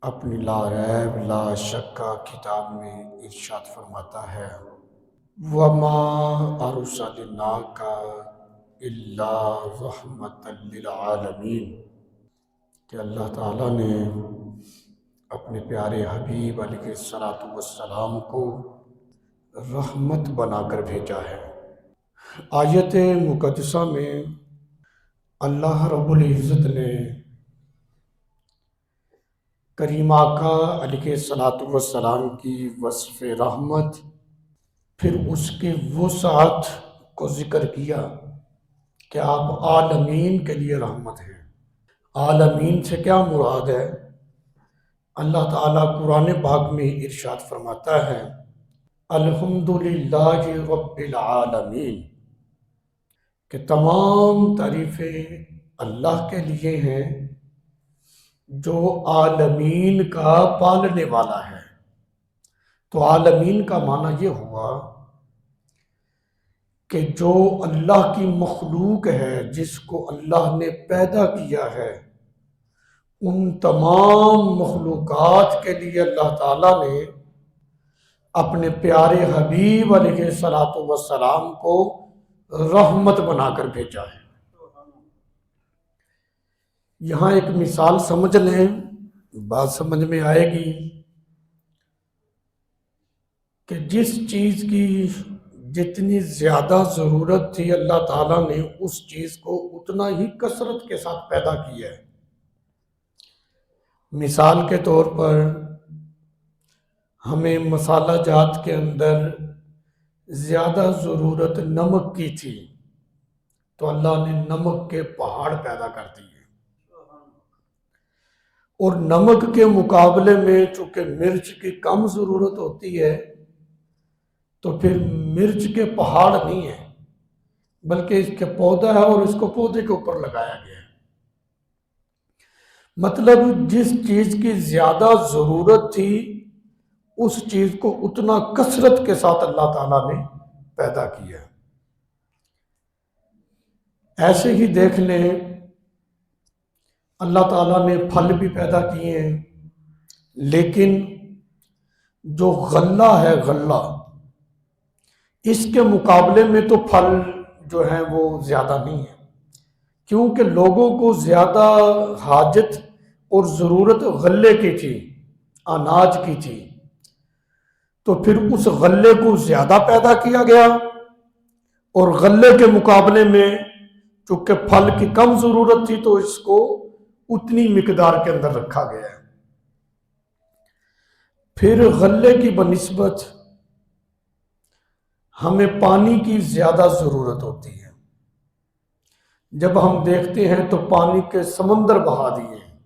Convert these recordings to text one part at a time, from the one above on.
اپنی لا ریب لا شکا کتاب میں ارشاد فرماتا ہے وَمَا أَرْسَلْنَاكَ إِلَّا رَحْمَةً لِلْعَالَمِينَ کہ اللہ تعالیٰ نے اپنے پیارے حبیب علیہ السلام کو رحمت بنا کر بھیجا ہے۔ آیت مقدسہ میں اللہ رب العزت نے کریم آقا علیہ السلام کی وصف رحمت، پھر اس کے وسعت کو ذکر کیا کہ آپ عالمین کے لیے رحمت ہیں۔ عالمین سے کیا مراد ہے؟ اللہ تعالیٰ قرآن پاک میں ارشاد فرماتا ہے الحمدللہ رب العالمین، کہ تمام تعریفیں اللہ کے لیے ہیں جو عالمین کا پالنے والا ہے۔ تو عالمین کا معنی یہ ہوا کہ جو اللہ کی مخلوق ہے، جس کو اللہ نے پیدا کیا ہے، ان تمام مخلوقات کے لیے اللہ تعالیٰ نے اپنے پیارے حبیب علیہ السلام کو رحمت بنا کر بھیجا ہے۔ یہاں ایک مثال سمجھ لیں، بات سمجھ میں آئے گی کہ جس چیز کی جتنی زیادہ ضرورت تھی اللہ تعالیٰ نے اس چیز کو اتنا ہی کثرت کے ساتھ پیدا کیا ہے۔ مثال کے طور پر ہمیں مسالہ جات کے اندر زیادہ ضرورت نمک کی تھی تو اللہ نے نمک کے پہاڑ پیدا کر دیے، اور نمک کے مقابلے میں چونکہ مرچ کی کم ضرورت ہوتی ہے تو پھر مرچ کے پہاڑ نہیں ہے، بلکہ اس کے پودا ہے اور اس کو پودے کے اوپر لگایا گیا ہے۔ مطلب جس چیز کی زیادہ ضرورت تھی اس چیز کو اتنا کثرت کے ساتھ اللہ تعالیٰ نے پیدا کیا۔ ایسے ہی دیکھ لیں، اللہ تعالیٰ نے پھل بھی پیدا کیے ہیں، لیکن جو غلہ ہے، غلہ، اس کے مقابلے میں تو پھل جو ہیں وہ زیادہ نہیں ہیں، کیونکہ لوگوں کو زیادہ حاجت اور ضرورت غلے کی تھی، اناج کی تھی، تو پھر اس غلے کو زیادہ پیدا کیا گیا، اور غلے کے مقابلے میں چونکہ پھل کی کم ضرورت تھی تو اس کو اتنی مقدار کے اندر رکھا گیا ہے۔ پھر غلے کی بنسبت ہمیں پانی کی زیادہ ضرورت ہوتی ہے۔ جب ہم دیکھتے ہیں تو پانی کے سمندر بہا دیے ہیں،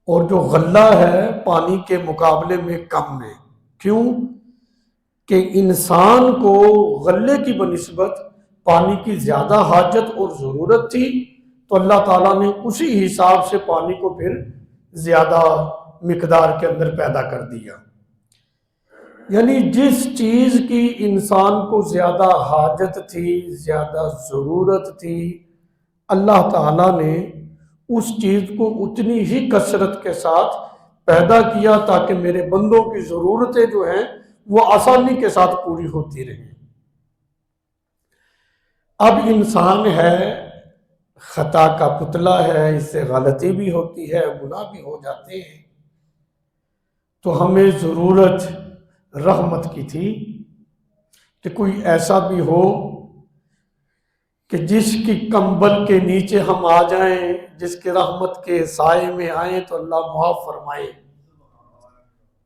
اور جو غلہ ہے پانی کے مقابلے میں کم ہے۔ کیوں؟ کہ انسان کو غلے کی بنسبت پانی کی زیادہ حاجت اور ضرورت تھی، تو اللہ تعالیٰ نے اسی حساب سے پانی کو پھر زیادہ مقدار کے اندر پیدا کر دیا۔ یعنی جس چیز کی انسان کو زیادہ حاجت تھی، زیادہ ضرورت تھی، اللہ تعالیٰ نے اس چیز کو اتنی ہی کثرت کے ساتھ پیدا کیا تاکہ میرے بندوں کی ضرورتیں جو ہیں وہ آسانی کے ساتھ پوری ہوتی رہیں۔ اب انسان ہے، خطا کا پتلا ہے، اس سے غلطی بھی ہوتی ہے، گناہ بھی ہو جاتے ہیں، تو ہمیں ضرورت رحمت کی تھی کہ کوئی ایسا بھی ہو کہ جس کی کمبل کے نیچے ہم آ جائیں، جس کے رحمت کے سائے میں آئیں تو اللہ معاف فرمائے۔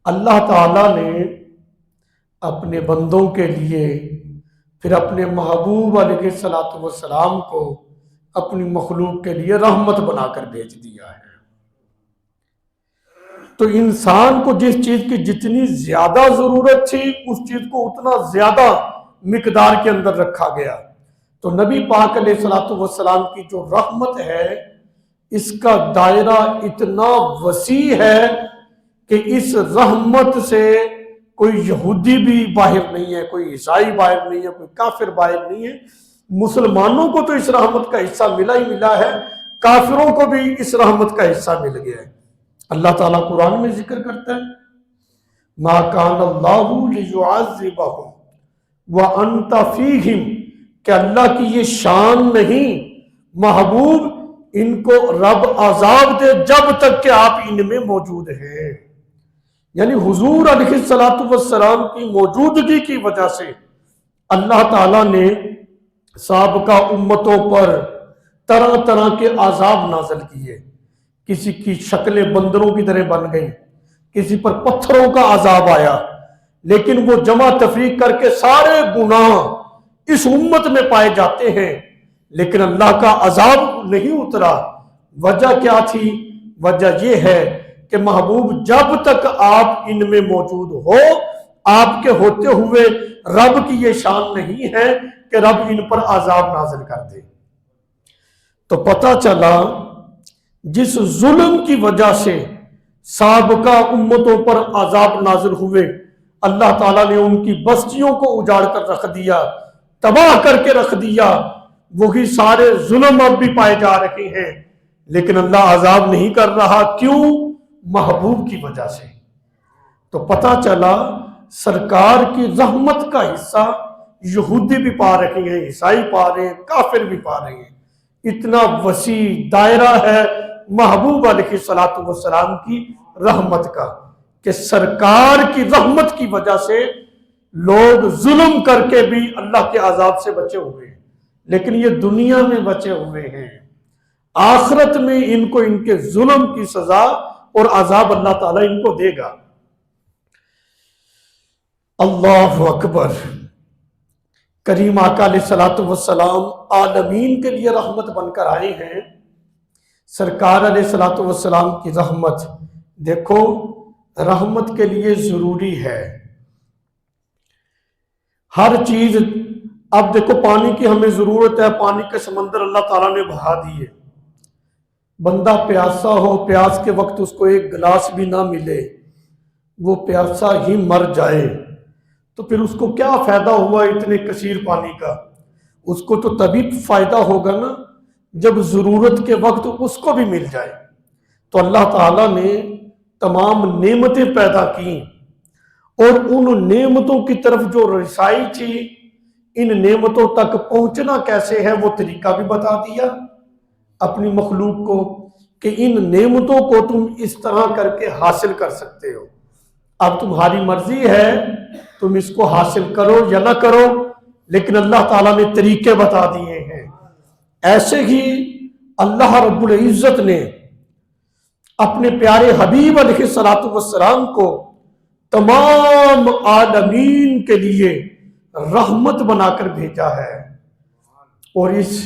اللہ تعالیٰ نے اپنے بندوں کے لیے پھر اپنے محبوب علیہ السلام کو اپنی مخلوق کے لیے رحمت بنا کر بھیج دیا ہے۔ تو انسان کو جس چیز کی جتنی زیادہ ضرورت تھی اس چیز کو اتنا زیادہ مقدار کے اندر رکھا گیا۔ تو نبی پاک علیہ السلام کی جو رحمت ہے اس کا دائرہ اتنا وسیع ہے کہ اس رحمت سے کوئی یہودی بھی باہر نہیں ہے، کوئی عیسائی باہر نہیں ہے، کوئی کافر باہر نہیں ہے۔ مسلمانوں کو تو اس رحمت کا حصہ ملا ہی ملا ہے، کافروں کو بھی اس رحمت کا حصہ مل گیا ہے۔ اللہ تعالیٰ قرآن میں ذکر کرتا ہے ما کان اللہ لیعذبہم وانت فیہم، کہ اللہ کی یہ شان نہیں محبوب ان کو رب عذاب دے جب تک کہ آپ ان میں موجود ہیں۔ یعنی حضور علیہ الصلوۃ والسلام کی موجودگی کی وجہ سے اللہ تعالیٰ نے سابقہ امتوں پر طرح طرح کے عذاب نازل کیے۔ کسی کی شکلیں بندروں کی طرح بن گئی، کسی پر پتھروں کا عذاب آیا، لیکن وہ جمع تفریق کر کے سارے گناہ اس امت میں پائے جاتے ہیں، لیکن اللہ کا عذاب نہیں اترا۔ وجہ کیا تھی؟ وجہ یہ ہے کہ محبوب جب تک آپ ان میں موجود ہو، آپ کے ہوتے ہوئے رب کی یہ شان نہیں ہے کہ رب ان پر عذاب نازل کر دے۔ تو پتہ چلا جس ظلم کی وجہ سے سابقہ امتوں پر عذاب نازل ہوئے، اللہ تعالیٰ نے ان کی بستیوں کو اجاڑ کر رکھ دیا، تباہ کر کے رکھ دیا، وہی سارے ظلم اب بھی پائے جا رہے ہیں، لیکن اللہ عذاب نہیں کر رہا۔ کیوں؟ محبوب کی وجہ سے۔ تو پتہ چلا سرکار کی رحمت کا حصہ یہودی بھی پا رہے ہیں، عیسائی پا رہے ہیں، کافر بھی پا رہے ہیں۔ اتنا وسیع دائرہ ہے محبوب علیہ الصلوۃ والسلام کی رحمت کا، کہ سرکار کی رحمت کی وجہ سے لوگ ظلم کر کے بھی اللہ کے عذاب سے بچے ہوئے ہیں، لیکن یہ دنیا میں بچے ہوئے ہیں، آخرت میں ان کو ان کے ظلم کی سزا اور عذاب اللہ تعالیٰ ان کو دے گا۔ اللہ اکبر۔ کریم آقا علیہ الصلوۃ والسلام عالمین کے لیے رحمت بن کر آئے ہیں۔ سرکار علیہ الصلوۃ والسلام کی رحمت، دیکھو رحمت کے لیے ضروری ہے ہر چیز۔ اب دیکھو پانی کی ہمیں ضرورت ہے، پانی کے سمندر اللہ تعالیٰ نے بہا دیے، بندہ پیاسا ہو، پیاس کے وقت اس کو ایک گلاس بھی نہ ملے، وہ پیاسا ہی مر جائے، تو پھر اس کو کیا فائدہ ہوا اتنے کثیر پانی کا؟ اس کو تو تبھی فائدہ ہوگا نا جب ضرورت کے وقت اس کو بھی مل جائے۔ تو اللہ تعالیٰ نے تمام نعمتیں پیدا کی، اور ان نعمتوں کی طرف جو رسائی تھی، ان نعمتوں تک پہنچنا کیسے ہے وہ طریقہ بھی بتا دیا اپنی مخلوق کو، کہ ان نعمتوں کو تم اس طرح کر کے حاصل کر سکتے ہو، اب تمہاری مرضی ہے تم اس کو حاصل کرو یا نہ کرو، لیکن اللہ تعالیٰ نے طریقے بتا دیے ہیں۔ ایسے ہی اللہ رب العزت نے اپنے پیارے حبیب علیہ الصلوۃ والسلام کو تمام عالمین کے لیے رحمت بنا کر بھیجا ہے، اور اس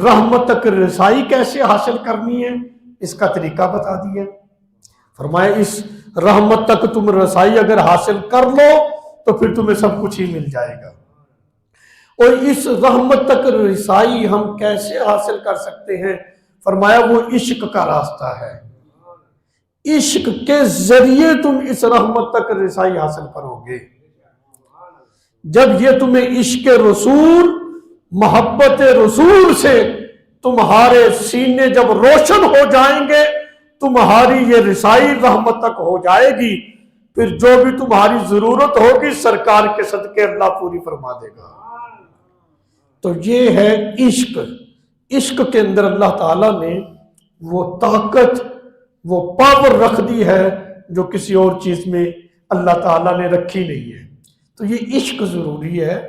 رحمت تک رسائی کیسے حاصل کرنی ہے اس کا طریقہ بتا دیا۔ فرمایا اس رحمت تک تم رسائی اگر حاصل کر لو تو پھر تمہیں سب کچھ ہی مل جائے گا۔ اور اس رحمت تک رسائی ہم کیسے حاصل کر سکتے ہیں؟ فرمایا وہ عشق کا راستہ ہے، عشق کے ذریعے تم اس رحمت تک رسائی حاصل کرو گے۔ جب یہ تمہیں عشق رسول، محبت رسول سے تمہارے سینے جب روشن ہو جائیں گے، تمہاری یہ رسائی رحمت تک ہو جائے گی، پھر جو بھی تمہاری ضرورت ہوگی سرکار کے صدقے اللہ پوری فرما دے گا۔ تو یہ ہے عشق۔ عشق کے اندر اللہ تعالیٰ نے وہ طاقت، وہ پاور رکھ دی ہے جو کسی اور چیز میں اللہ تعالیٰ نے رکھی نہیں ہے۔ تو یہ عشق ضروری ہے،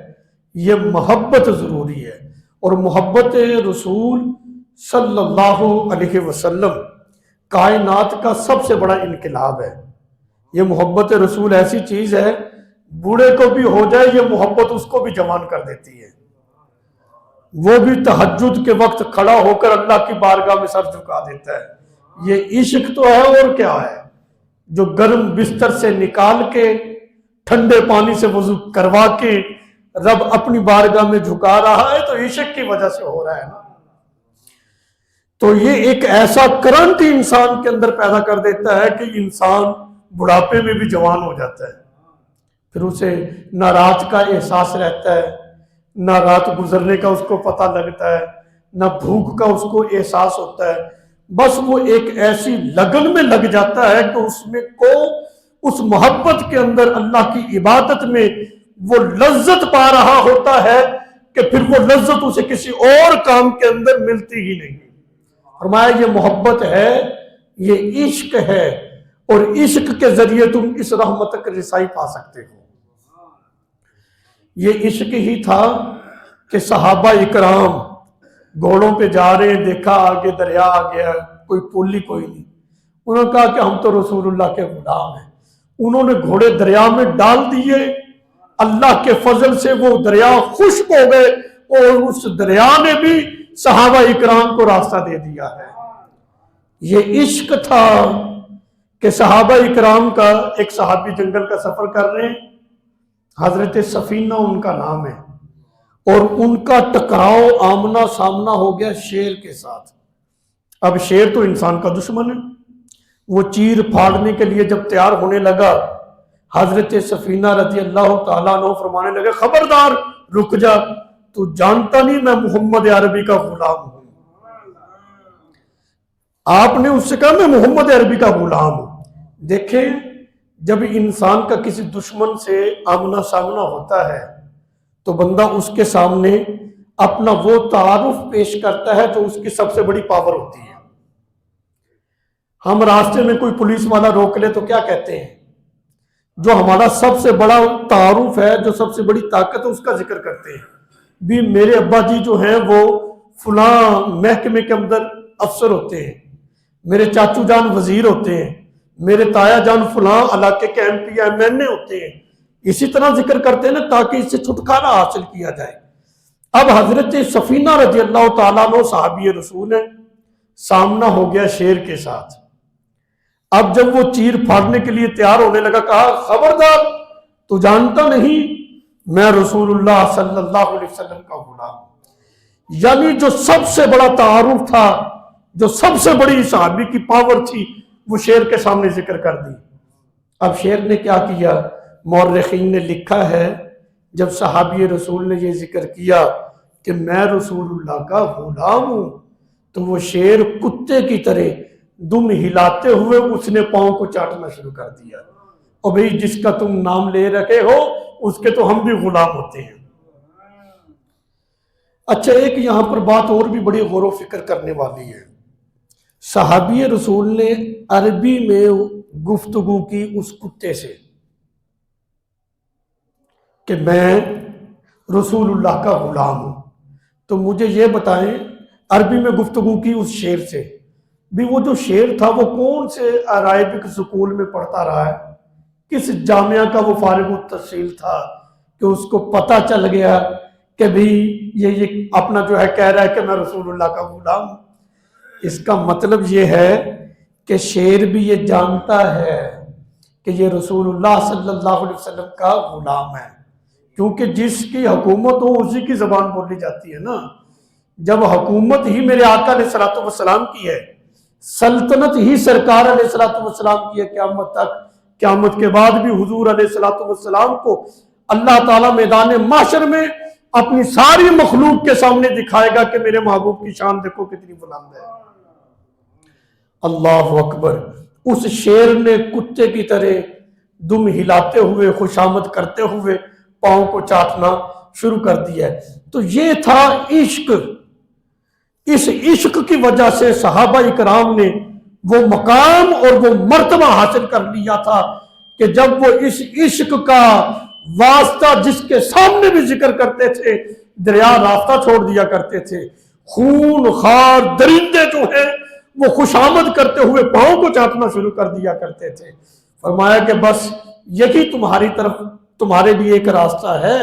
یہ محبت ضروری ہے، اور محبت رسول صلی اللہ علیہ وسلم کائنات کا سب سے بڑا انقلاب ہے۔ یہ محبت رسول ایسی چیز ہے، بوڑھے کو بھی ہو جائے یہ محبت اس کو بھی جوان کر دیتی ہے، وہ بھی تہجد کے وقت کھڑا ہو کر اللہ کی بارگاہ میں سر جھکا دیتا ہے۔ یہ عشق تو ہے، اور کیا ہے؟ جو گرم بستر سے نکال کے ٹھنڈے پانی سے وضو کروا کے رب اپنی بارگاہ میں جھکا رہا ہے تو عشق کی وجہ سے ہو رہا ہے نا۔ تو یہ ایک ایسا کرنٹ انسان کے اندر پیدا کر دیتا ہے کہ انسان بڑھاپے میں بھی جوان ہو جاتا ہے، پھر اسے نہ رات کا احساس رہتا ہے، نہ رات گزرنے کا اس کو پتہ لگتا ہے، نہ بھوک کا اس کو احساس ہوتا ہے۔ بس وہ ایک ایسی لگن میں لگ جاتا ہے کہ اس میں کو اس محبت کے اندر اللہ کی عبادت میں وہ لذت پا رہا ہوتا ہے کہ پھر وہ لذت اسے کسی اور کام کے اندر ملتی ہی نہیں۔ فرمایا یہ محبت ہے، یہ عشق ہے، اور عشق کے ذریعے تم اس رحمت تک رسائی پا سکتے ہو۔ یہ عشق ہی تھا کہ صحابہ اکرام گھوڑوں پہ جا رہے ہیں، دیکھا آگے دریا آ گیا، کوئی پل ہی کوئی نہیں، انہوں نے کہا کہ ہم تو رسول اللہ کے غلام ہیں۔ انہوں نے گھوڑے دریا میں ڈال دیے، اللہ کے فضل سے وہ دریا خشک ہو گئے، اور اس دریا نے بھی صحابہ اکرام کو راستہ دے دیا ہے۔ یہ عشق تھا کہ صحابہ اکرام کا، ایک صحابی جنگل کا سفر کر رہے ہیں، حضرت سفینہ ان کا نام ہے، اور ان کا ٹکراؤ آمنا سامنا ہو گیا شیر کے ساتھ۔ اب شیر تو انسان کا دشمن ہے، وہ چیر پھاڑنے کے لیے جب تیار ہونے لگا، حضرت سفینہ رضی اللہ تعالیٰ عنہ فرمانے لگے خبردار رک جا، تو جانتا نہیں میں محمد عربی کا غلام ہوں۔ آپ نے اس سے کہا میں محمد عربی کا غلام ہوں۔ دیکھیں جب انسان کا کسی دشمن سے آمنا سامنا ہوتا ہے تو بندہ اس کے سامنے اپنا وہ تعارف پیش کرتا ہے جو اس کی سب سے بڑی پاور ہوتی ہے۔ ہم راستے میں کوئی پولیس والا روک لے تو کیا کہتے ہیں؟ جو ہمارا سب سے بڑا تعارف ہے، جو سب سے بڑی طاقت ہے، اس کا ذکر کرتے ہیں۔ بھی میرے ابا جی جو ہیں وہ فلاں محکمے کے اندر افسر ہوتے ہیں، میرے چاچو جان وزیر ہوتے ہیں، میرے تایا جان فلاں علاقے کے ایم پی ایم این اے ہوتے ہیں، اسی طرح ذکر کرتے ہیں نا تاکہ اس سے چھٹکارا حاصل کیا جائے۔ اب حضرت سفینہ رضی اللہ تعالیٰ عنہ صحابی رسول ہیں، سامنا ہو گیا شیر کے ساتھ۔ اب جب وہ چیر پھاڑنے کے لیے تیار ہونے لگا، کہا خبردار تو جانتا نہیں میں رسول اللہ صلی اللہ علیہ وسلم کا غلام ہوں۔ یعنی جو سب سے بڑا تعارف تھا، جو سب سے بڑی صحابی کی پاور تھی، وہ شیر کے سامنے ذکر کر دی۔ اب شیر نے کیا کیا؟ مورخین نے لکھا ہے جب صحابی رسول نے یہ ذکر کیا کہ میں رسول اللہ کا غلام ہوں، تو وہ شیر کتے کی طرح دم ہلاتے ہوئے اس نے پاؤں کو چاٹنا شروع کر دیا، اور بھئی جس کا تم نام لے رکھے ہو اس کے تو ہم بھی غلام ہوتے ہیں۔ اچھا ایک یہاں پر بات اور بھی بڑی غور و فکر کرنے والی ہے۔ صحابی رسول نے عربی میں گفتگو کی اس کتے سے کہ میں رسول اللہ کا غلام ہوں، تو مجھے یہ بتائیں عربی میں گفتگو کی اس شیر سے بھی، وہ جو شیر تھا وہ کون سے عربک سکول میں پڑھتا رہا ہے، کس جامعہ کا وہ فارغ التحصیل تھا کہ اس کو پتہ چل گیا کہ بھی یہ اپنا جو ہے کہہ رہا ہے کہ میں رسول اللہ کا غلام ہوں۔ اس کا مطلب یہ ہے کہ شیر بھی یہ جانتا ہے کہ یہ رسول اللہ صلی اللہ علیہ وسلم کا غلام ہے، کیونکہ جس کی حکومت ہو اسی کی زبان بولی جاتی ہے نا۔ جب حکومت ہی میرے آقا علیہ الصلوۃ والسلام کی ہے، سلطنت ہی سرکار علیہ الصلوۃ والسلام کی ہے قیامت تک، قیامت کے بعد بھی حضور علیہ الصلوۃ والسلام کو اللہ تعالیٰ میدان محشر میں اپنی ساری مخلوق کے سامنے دکھائے گا کہ میرے محبوب کی شان دیکھو کتنی بلند ہے۔ اللہ اکبر۔ اس شیر نے کتے کی طرح دم ہلاتے ہوئے خوشامد کرتے ہوئے پاؤں کو چاٹنا شروع کر دیا ہے۔ تو یہ تھا عشق۔ اس عشق کی وجہ سے صحابہ اکرام نے وہ مقام اور وہ مرتبہ حاصل کر لیا تھا کہ جب وہ اس عشق کا واسطہ جس کے سامنے بھی ذکر کرتے تھے، دریا راستہ چھوڑ دیا کرتے تھے، خون خار درندے جو ہیں وہ خوشامد کرتے ہوئے پاؤں کو چاٹنا شروع کر دیا کرتے تھے۔ فرمایا کہ بس یہی تمہاری طرف تمہارے لیے ایک راستہ ہے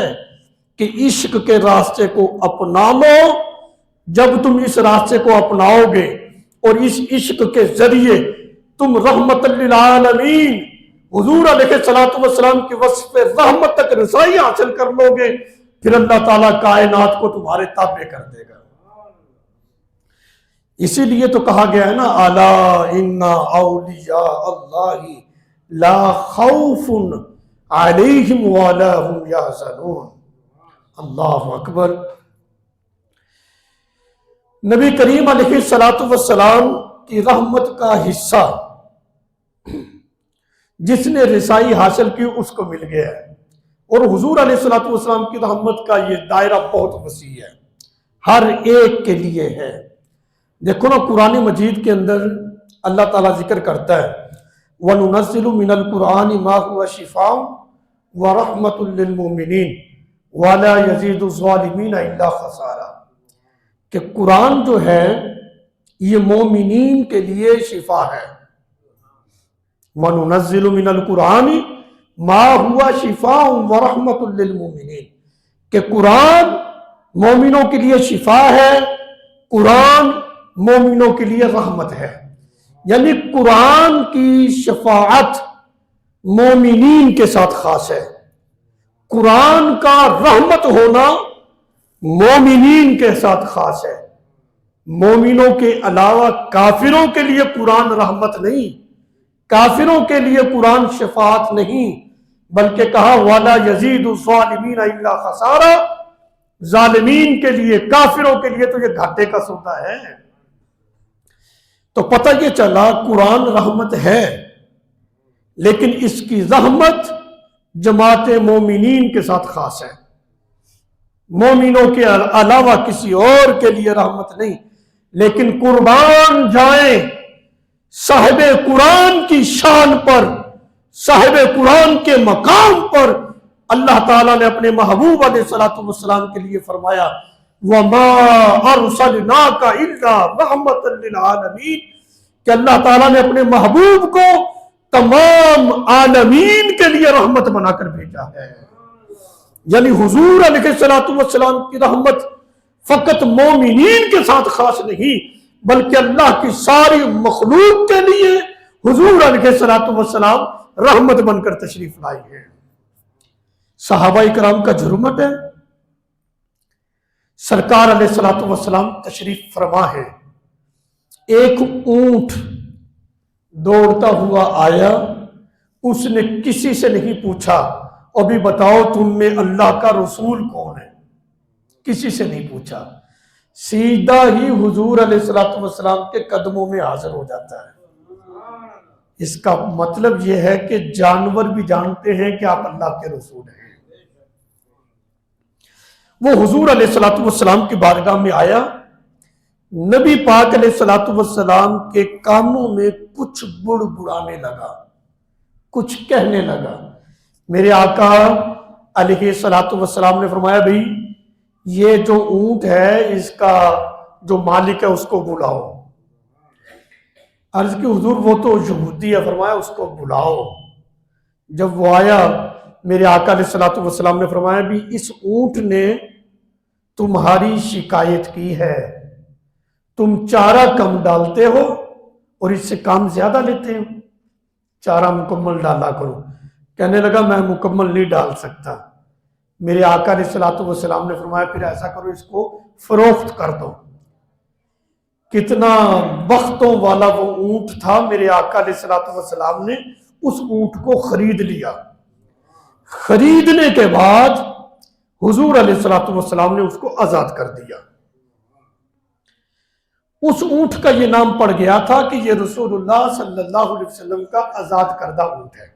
کہ عشق کے راستے کو اپنا لو۔ جب تم اس راستے کو اپناؤ گے اور اس عشق کے ذریعے تم رحمت للعالمین حضور علیہ الصلوۃ والسلام کی وصف رحمت تک رسائی حاصل کر لو گے، پھر اللہ تعالیٰ کائنات کو تمہارے تابع کر دے گا۔ اسی لیے تو کہا گیا ہے نا، الا ان اولیاء اللہ لا خوف علیہم ولا هم یحزنون۔ اللہ اکبر۔ نبی کریم علیہ الصلوۃ والسلام کی رحمت کا حصہ جس نے رسائی حاصل کی اس کو مل گیا ہے، اور حضور علیہ الصلوۃ والسلام کی رحمت کا یہ دائرہ بہت وسیع ہے، ہر ایک کے لیے ہے۔ دیکھو نا قرآن مجید کے اندر اللہ تعالیٰ ذکر کرتا ہے وَنُنَزِّلُ مِنَ الْقُرْآنِ مَا هُوَ شِفَاءٌ وَرَحْمَةٌ لِّلْمُؤْمِنِينَ وَلَا يَزِيدُ الظَّالِمِينَ إِلَّا خَسَارًا، کہ قرآن جو ہے یہ مومنین کے لیے شفا ہے۔ وَنُنَزِّلُ مِنَ الْقُرْآنِ مَا هُوَ شِفَاءٌ وَرَحْمَةٌ لِّلْمُؤْمِنِينَ، کہ قرآن مومنوں کے لیے شفا ہے، قرآن مومنوں کے لیے رحمت ہے، یعنی قرآن کی شفاعت مومنین کے ساتھ خاص ہے، قرآن کا رحمت ہونا مومنین کے ساتھ خاص ہے۔ مومنوں کے علاوہ کافروں کے لیے قرآن رحمت نہیں، کافروں کے لیے قرآن شفاعت نہیں، بلکہ کہا وَلَا يَزِيدُ الظَّالِمِينَ إِلَّا خَسَارًا، ظالمین کے لیے، کافروں کے لیے تو یہ گھاٹے کا سودا ہے۔ تو پتہ یہ چلا قرآن رحمت ہے، لیکن اس کی رحمت جماعت مومنین کے ساتھ خاص ہے، مومنوں کے علاوہ کسی اور کے لیے رحمت نہیں۔ لیکن قربان جائیں صاحب قرآن کی شان پر، صاحب قرآن کے مقام پر اللہ تعالیٰ نے اپنے محبوب علیہ الصلوۃ والسلام کے لیے فرمایا وَمَا أَرْسَلْنَاكَ إِلَّا رَحْمَةً لِّلْعَالَمِينَ، کہ اللہ تعالیٰ نے اپنے محبوب کو تمام عالمین کے لیے رحمت بنا کر بھیجا ہے۔ یعنی حضور علیہ الصلوۃ والسلام کی رحمت فقط مومنین کے ساتھ خاص نہیں، بلکہ اللہ کی ساری مخلوق کے لیے حضور علیہ الصلوۃ والسلام رحمت بن کر تشریف لائے ہیں۔ صحابہ کرام کا جرمت ہے، سرکار علیہ الصلوۃ والسلام تشریف فرما ہے، ایک اونٹ دوڑتا ہوا آیا، اس نے کسی سے نہیں پوچھا ابھی بتاؤ تم میں اللہ کا رسول کون ہے، کسی سے نہیں پوچھا، سیدھا ہی حضور علیہ الصلوۃ والسلام کے قدموں میں حاضر ہو جاتا ہے۔ اس کا مطلب یہ ہے کہ جانور بھی جانتے ہیں کہ آپ اللہ کے رسول ہیں۔ وہ حضور علیہ الصلوۃ والسلام کی بارگاہ میں آیا، نبی پاک علیہ الصلوۃ والسلام کے کانوں میں کچھ بڑبڑانے لگا، کچھ کہنے لگا۔ میرے آقا علیہ الصلوۃ والسلام نے فرمایا بھئی یہ جو اونٹ ہے اس کا جو مالک ہے اس کو بلاؤ۔ عرض کی حضور وہ تو یہودی ہے، فرمایا اس کو بلاؤ۔ جب وہ آیا میرے آقا علیہ الصلوۃ والسلام نے فرمایا بھی اس اونٹ نے تمہاری شکایت کی ہے، تم چارہ کم ڈالتے ہو اور اس سے کام زیادہ لیتے ہو، چارہ مکمل ڈالا کرو۔ کہنے لگا میں مکمل نہیں ڈال سکتا۔ میرے آقا علیہ الصلوۃ والسلام نے فرمایا پھر ایسا کرو اس کو فروخت کر دو۔ کتنا بختوں والا وہ اونٹ تھا، میرے آقا علیہ الصلوۃ والسلام نے اس اونٹ کو خرید لیا۔ خریدنے کے بعد حضور علیہ الصلوۃ والسلام نے اس کو آزاد کر دیا۔ اس اونٹ کا یہ نام پڑ گیا تھا کہ یہ رسول اللہ صلی اللہ علیہ وسلم کا آزاد کردہ اونٹ ہے۔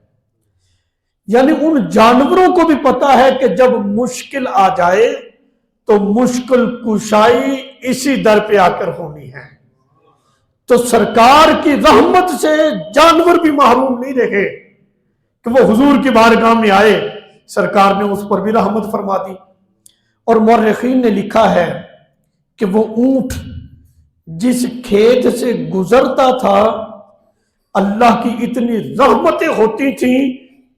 یعنی ان جانوروں کو بھی پتا ہے کہ جب مشکل آ جائے تو مشکل کشائی اسی در پہ آ کر ہونی ہے۔ تو سرکار کی رحمت سے جانور بھی محروم نہیں رہے کہ وہ حضور کی بارگاہ میں آئے، سرکار نے اس پر بھی رحمت فرما دی۔ اور مورخین نے لکھا ہے کہ وہ اونٹ جس کھیت سے گزرتا تھا اللہ کی اتنی رحمتیں ہوتی تھیں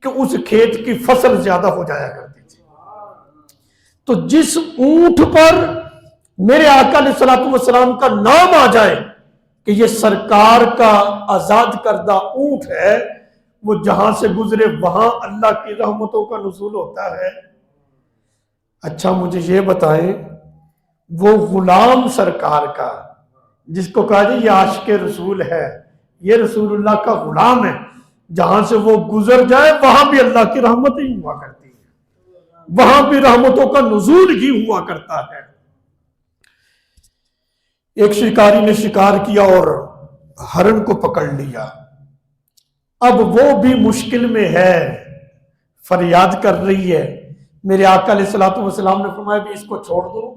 کہ اس کھیت کی فصل زیادہ ہو جایا کرتی تھی۔ تو جس اونٹ پر میرے آقا علیہ الصلوۃ والسلام کا نام آ جائے کہ یہ سرکار کا آزاد کردہ اونٹ ہے، وہ جہاں سے گزرے وہاں اللہ کی رحمتوں کا نزول ہوتا ہے۔ اچھا مجھے یہ بتائیں وہ غلام سرکار کا جس کو کہا جائے یہ عاشق رسول ہے، یہ رسول اللہ کا غلام ہے، جہاں سے وہ گزر جائے وہاں بھی اللہ کی رحمت ہی ہوا کرتی ہے، وہاں بھی رحمتوں کا نزول ہی ہوا کرتا ہے۔ ایک شکاری نے شکار کیا اور ہرن کو پکڑ لیا، اب وہ بھی مشکل میں ہے، فریاد کر رہی ہے۔ میرے آقا علیہ الصلوۃ والسلام نے فرمایا بھی اس کو چھوڑ دو،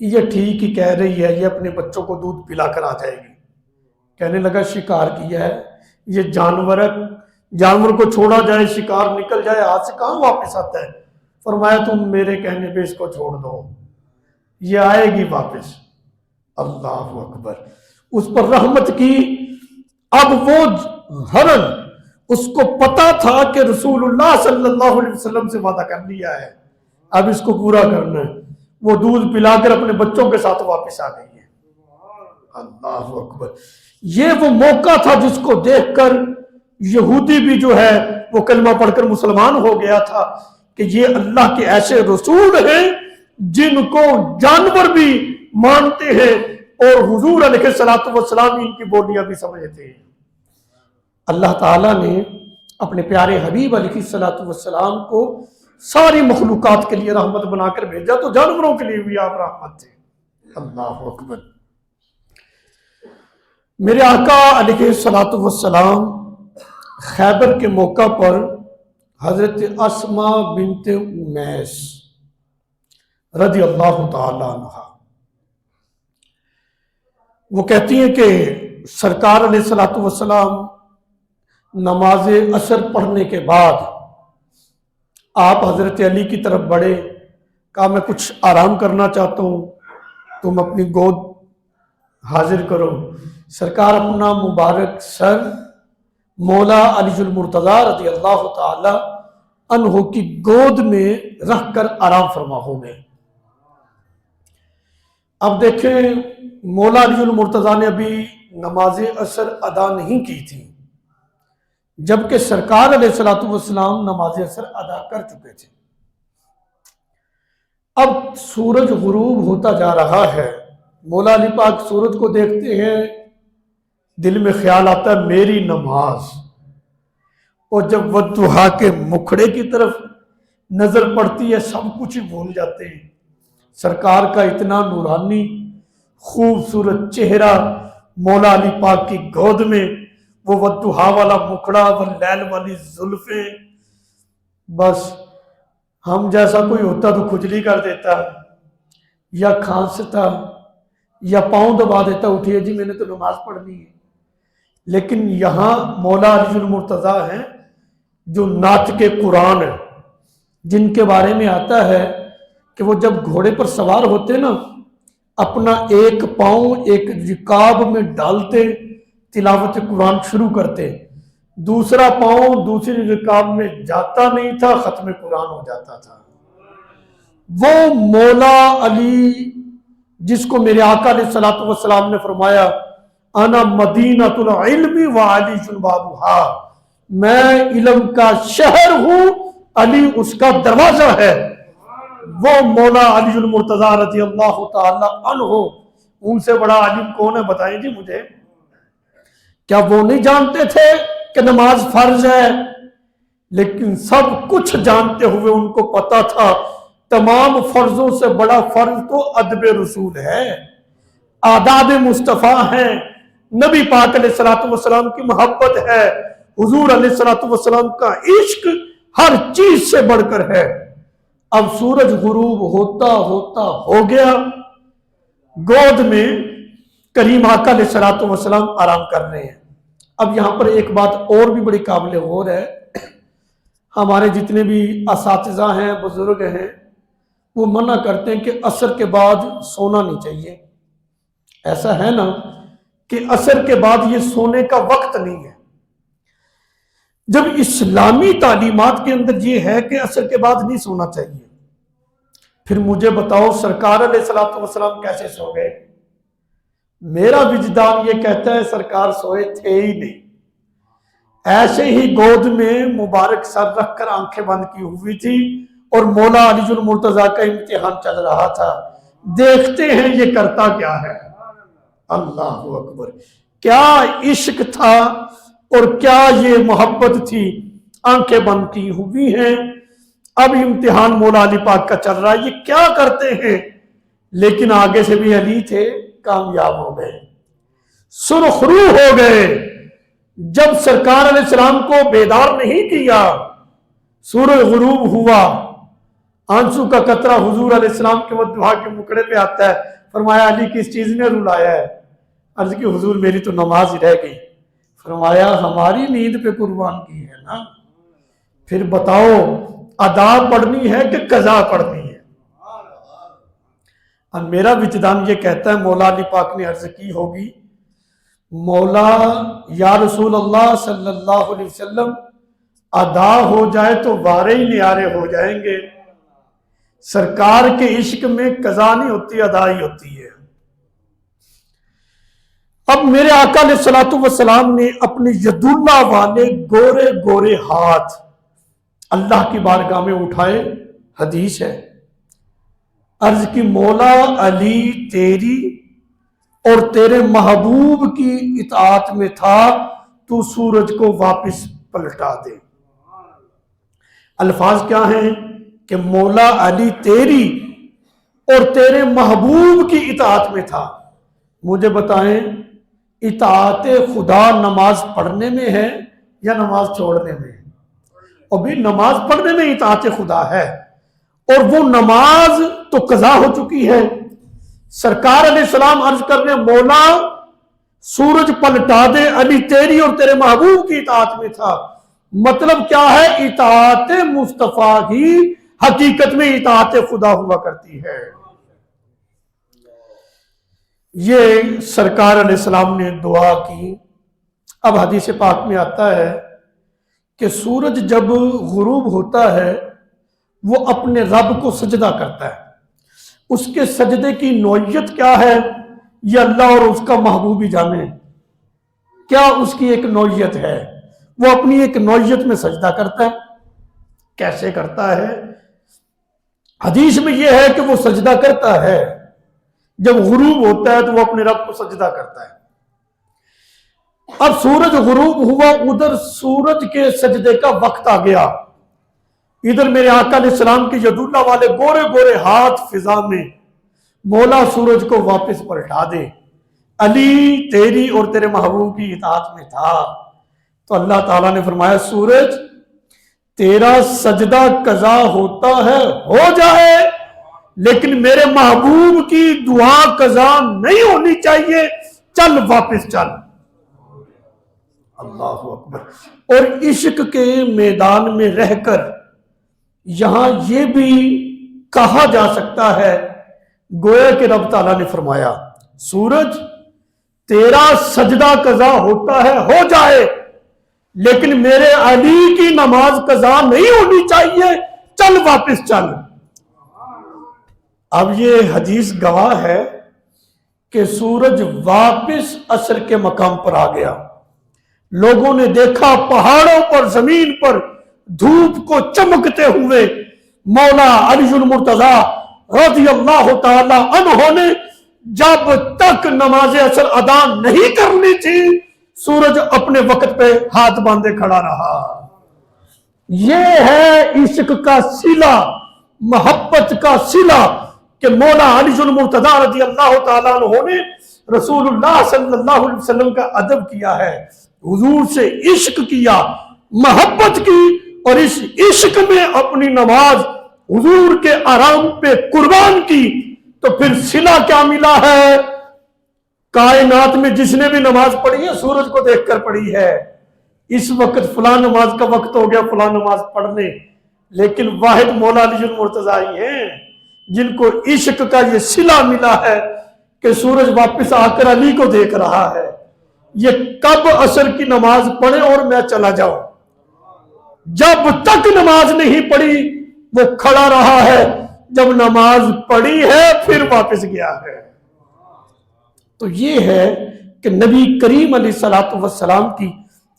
یہ ٹھیک ہی کہہ رہی ہے، یہ اپنے بچوں کو دودھ پلا کر آ جائے گی۔ کہنے لگا شکار کیا ہے، یہ جانور ہے، جانور کو چھوڑا جائے شکار نکل جائے ہاتھ سے کہاں واپس آتا ہے؟ فرمایا تم میرے کہنے پہ اس کو چھوڑ دو، یہ آئے گی واپس۔ اللہ اکبر، اس پر رحمت کی۔ اب وہ ہرن، اس کو پتا تھا کہ رسول اللہ صلی اللہ علیہ وسلم سے وعدہ کر لیا ہے، اب اس کو پورا کرنا ہے۔ وہ دودھ پلا کر اپنے بچوں کے ساتھ واپس آ گئی ہے۔ اللہ اکبر، یہ وہ موقع تھا جس کو دیکھ کر یہودی بھی جو ہے وہ کلمہ پڑھ کر مسلمان ہو گیا تھا کہ یہ اللہ کے ایسے رسول ہیں جن کو جانور بھی مانتے ہیں، اور حضور علیہ الصلوۃ والسلام ان کی بولیاں بھی سمجھتے ہیں۔ اللہ تعالیٰ نے اپنے پیارے حبیب علیہ الصلوۃ والسلام کو ساری مخلوقات کے لیے رحمت بنا کر بھیجا، تو جانوروں کے لیے بھی آپ رحمت تھے۔ اللہ اکبر۔ میرے آقا علیہ الصلوۃ والسلام خیبر کے موقع پر حضرت اسماء بنت امیس رضی اللہ تعالی عنہ، وہ کہتی ہیں کہ سرکار علیہ الصلوۃ والسلام نماز عصر پڑھنے کے بعد آپ حضرت علی کی طرف بڑھے، کہا میں کچھ آرام کرنا چاہتا ہوں، تم اپنی گود حاضر کرو۔ سرکار اپنا مبارک سر مولا علی المرتضیٰ رضی اللہ تعالی عنہ کی گود میں رکھ کر آرام فرما ہو گئے۔ اب دیکھیں، مولا علی المرتضیٰ نے ابھی نماز عصر ادا نہیں کی تھی، جبکہ سرکار علیہ الصلوۃ والسلام نماز عصر ادا کر چکے تھے۔ اب سورج غروب ہوتا جا رہا ہے، مولا علی پاک سورج کو دیکھتے ہیں، دل میں خیال آتا ہے میری نماز، اور جب والضحیٰ کے مکھڑے کی طرف نظر پڑتی ہے سب کچھ ہی بھول جاتے ہیں۔ سرکار کا اتنا نورانی خوبصورت چہرہ مولا علی پاک کی گود میں، وہ والضحیٰ والا مکھڑا، واللیل والی زلفیں، بس ہم جیسا کوئی ہوتا تو کھجلی کر دیتا، یا کھانستا، یا پاؤں دبا دیتا، اٹھیے جی میں نے تو نماز پڑھنی ہے۔ لیکن یہاں مولا علی المرتضیٰ ہیں جو ناطق قرآن ہیں، جن کے بارے میں آتا ہے کہ وہ جب گھوڑے پر سوار ہوتے نا، اپنا ایک پاؤں ایک رکاب میں ڈالتے، تلاوت قرآن شروع کرتے، دوسرا پاؤں دوسری رکاب میں جاتا نہیں تھا، ختم قرآن ہو جاتا تھا۔ وہ مولا علی جس کو میرے آقا علیہ الصلوۃ والسلام نے فرمایا انا مدینۃ العلم وعلی بابھا، میں علم کا شہر ہوں، علی اس کا دروازہ ہے۔ وہ مولا علی المرتضیٰ رضی اللہ تعالی عنہ، ان سے بڑا عالم کون ہے بتائیں جی مجھے؟ کیا وہ نہیں جانتے تھے کہ نماز فرض ہے؟ لیکن سب کچھ جانتے ہوئے ان کو پتا تھا تمام فرضوں سے بڑا فرض تو ادب رسول ہے، آداب مصطفیٰ ہیں، نبی پاک علیہ الصلوۃ والسلام کی محبت ہے، حضور علیہ الصلوۃ والسلام کا عشق ہر چیز سے بڑھ کر ہے۔ اب سورج غروب ہوتا ہوتا ہو گیا، گود میں کریم آقا علیہ الصلوۃ والسلام آرام کر رہے ہیں۔ اب یہاں پر ایک بات اور بھی بڑی قابل غور ہے، ہمارے جتنے بھی اساتذہ ہیں، بزرگ ہیں، وہ منع کرتے ہیں کہ عصر کے بعد سونا نہیں چاہیے۔ ایسا ہے نا کہ عصر کے بعد یہ سونے کا وقت نہیں ہے، جب اسلامی تعلیمات کے اندر یہ ہے کہ عصر کے بعد نہیں سونا چاہیے، پھر مجھے بتاؤ سرکار علیہ الصلوۃ والسلام کیسے سو گئے؟ میرا وجدان یہ کہتا ہے سرکار سوئے تھے ہی نہیں، ایسے ہی گود میں مبارک سر رکھ کر آنکھیں بند کی ہوئی تھی، اور مولا علی المرتضیٰ کا امتحان چل رہا تھا، دیکھتے ہیں یہ کرتا کیا ہے۔ اللہ اکبر، کیا عشق تھا اور کیا یہ محبت تھی، آنکھیں بند کی ہوئی ہیں، اب امتحان مولا علی پاک کا چل رہا ہے، یہ کیا کرتے ہیں؟ لیکن آگے سے بھی علی تھے، کامیاب ہو گئے۔ سرخرو ہو گئے جب سرکار علیہ السلام کو بیدار نہیں کیا. سورج غروب ہوا, آنسو کا قطرہ حضور علیہ السلام کے مدعا کے مکڑے پہ آتا ہے. فرمایا علی کس چیز نے رلایا ہے؟ عرض کی حضور میری تو نماز ہی رہ گئی. فرمایا ہماری نیند پہ قربان کی ہے نا, پھر بتاؤ ادا پڑھنی ہے کہ قضا پڑھنی ہے؟ اور میرا وجدان یہ کہتا ہے مولا علی پاک نے عرض کی ہوگی مولا یا رسول اللہ صلی اللہ علیہ وسلم ادا ہو جائے تو وارے ہی نیارے ہو جائیں گے. سرکار کے عشق میں قضا نہیں ہوتی, ادا ہی ہوتی ہے. اب میرے آقا علیہ الصلوۃ والسلام نے اپنے ید اللہ والے گورے گورے ہاتھ اللہ کی بارگاہ میں اٹھائے. حدیث ہے, عرض کی مولا علی تیری اور تیرے محبوب کی اطاعت میں تھا, تو سورج کو واپس پلٹا دے. الفاظ کیا ہیں کہ مولا علی تیری اور تیرے محبوب کی اطاعت میں تھا. مجھے بتائیں اطاعت خدا نماز پڑھنے میں ہے یا نماز چھوڑنے میں؟ اور بھی نماز پڑھنے میں اطاعت خدا ہے, اور وہ نماز تو قضا ہو چکی ہے. سرکار علیہ السلام عرض کرنے مولا سورج پلٹا دے, علی تیری اور تیرے محبوب کی اطاعت میں تھا. مطلب کیا ہے؟ اطاعت مصطفیٰ ہی حقیقت میں اطاعت خدا ہوا کرتی ہے. یہ سرکار علیہ السلام نے دعا کی. اب حدیث پاک میں آتا ہے کہ سورج جب غروب ہوتا ہے وہ اپنے رب کو سجدہ کرتا ہے. اس کے سجدے کی نوعیت کیا ہے یہ اللہ اور اس کا محبوب ہی جانے. کیا اس کی ایک نوعیت ہے؟ وہ اپنی ایک نوعیت میں سجدہ کرتا ہے. کیسے کرتا ہے؟ حدیث میں یہ ہے کہ وہ سجدہ کرتا ہے جب غروب ہوتا ہے تو وہ اپنے رب کو سجدہ کرتا ہے. اب سورج غروب ہوا, ادھر سورج کے سجدے کا وقت آ گیا. ادھر میرے آقا علیہ السلام کے ید اللہ والے گورے گورے ہاتھ فضا میں, مولا سورج کو واپس پلٹا دے, علی تیری اور تیرے محبوب کی اطاعت میں تھا. تو اللہ تعالیٰ نے فرمایا سورج تیرا سجدہ قضا ہوتا ہے ہو جائے, لیکن میرے محبوب کی دعا قضا نہیں ہونی چاہیے, چل واپس چل. اللہ اکبر. اور عشق کے میدان میں رہ کر یہاں یہ بھی کہا جا سکتا ہے گویا کہ رب تعالیٰ نے فرمایا سورج تیرا سجدہ قضا ہوتا ہے ہو جائے, لیکن میرے علی کی نماز قضا نہیں ہونی چاہیے, چل واپس چل. اب یہ حدیث گواہ ہے کہ سورج واپس عصر کے مقام پر آ گیا. لوگوں نے دیکھا پہاڑوں پر زمین پر دھوپ کو چمکتے ہوئے مولا علی المرتضیٰ رضی اللہ تعالی عنہ نے جب تک نماز عصر ادا نہیں کرنی تھی سورج اپنے وقت پہ ہاتھ باندھے کھڑا رہا. یہ ہے عشق کا صلہ, محبت کا صلہ کہ مولا علی المرتضیٰ رضی اللہ تعالیٰ عنہ نے رسول اللہ صلی اللہ علیہ وسلم کا ادب کیا ہے, حضور سے عشق کیا, محبت کی, اور اس عشق میں اپنی نماز حضور کے آرام پہ قربان کی. تو پھر صلہ کیا ملا ہے؟ کائنات میں جس نے بھی نماز پڑھی ہے سورج کو دیکھ کر پڑھی ہے. اس وقت فلاں نماز کا وقت ہو گیا فلاں نماز پڑھنے, لیکن واحد مولا علی المرتضیٰ ہی ہیں جن کو عشق کا یہ صلہ ملا ہے کہ سورج واپس آ کر علی کو دیکھ رہا ہے. یہ کب عصر کی نماز پڑھے اور میں چلا جاؤں؟ جب تک نماز نہیں پڑھی وہ کھڑا رہا ہے, جب نماز پڑھی ہے پھر واپس گیا ہے. تو یہ ہے کہ نبی کریم علیہ الصلوۃ والسلام کی